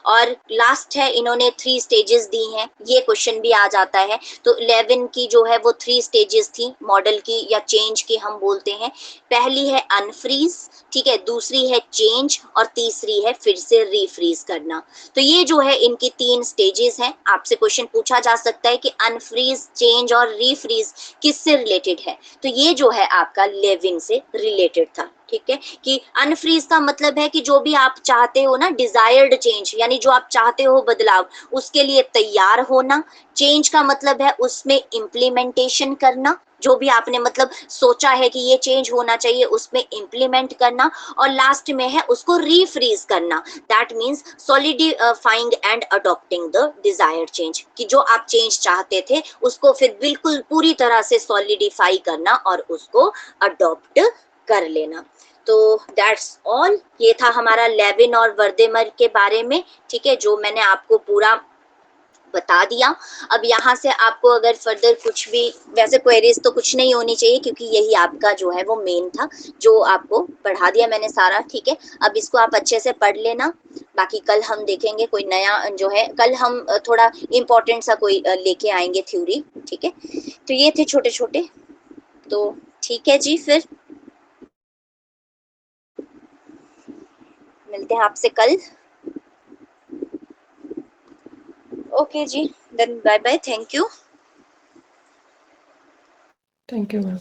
और लास्ट है, इन्होंने 3 स्टेजेस दी हैं, ये क्वेश्चन भी आ जाता है। तो 11 की जो है वो 3 स्टेजेस थी मॉडल की या चेंज की हम बोलते हैं। पहली है अनफ्रीज, ठीक है, दूसरी है चेंज और तीसरी है फिर से रीफ्रीज करना। तो ये जो है इनकी 3 स्टेजेस हैं। आपसे क्वेश्चन पूछा जा सकता है कि अनफ्रीज, चेंज और रीफ्रीज किससे रिलेटेड है। तो ये जो है आपका 11 से रिलेटेड था, ठीक है। कि अनफ्रीज का मतलब है कि जो भी आप चाहते हो ना, डिजायर्ड चेंज, यानी जो आप चाहते हो बदलाव, उसके लिए तैयार होना। चेंज का मतलब है उसमें इम्प्लीमेंटेशन करना, जो भी आपने मतलब सोचा है कि ये चेंज होना चाहिए उसमें इम्प्लीमेंट करना। और लास्ट में है उसको रीफ्रीज करना, that means solidifying and adopting the desired change, कि जो आप चेंज चाहते थे उसको फिर बिल्कुल पूरी तरह से सॉलिडिफाई करना और उसको अडॉप्ट कर लेना। तो दैट्स ऑल, ये था हमारा लेविन और वर्देमर के बारे में, ठीक है, जो मैंने आपको पूरा बता दिया। अब यहाँ से आपको अगर फर्दर कुछ भी, वैसे क्वेरीज तो कुछ नहीं होनी चाहिए क्योंकि यही आपका जो है वो मेन था, जो आपको पढ़ा दिया मैंने सारा, ठीक है। अब इसको आप अच्छे से पढ़ लेना, बाकी कल हम देखेंगे कोई नया जो है, कल हम थोड़ा इम्पोर्टेंट सा कोई लेके आएंगे थ्योरी, ठीक है। तो ये थे छोटे छोटे, तो ठीक है जी, फिर मिलते हैं आपसे कल। ओके जी, then bye bye, thank you. Thank you ma'am.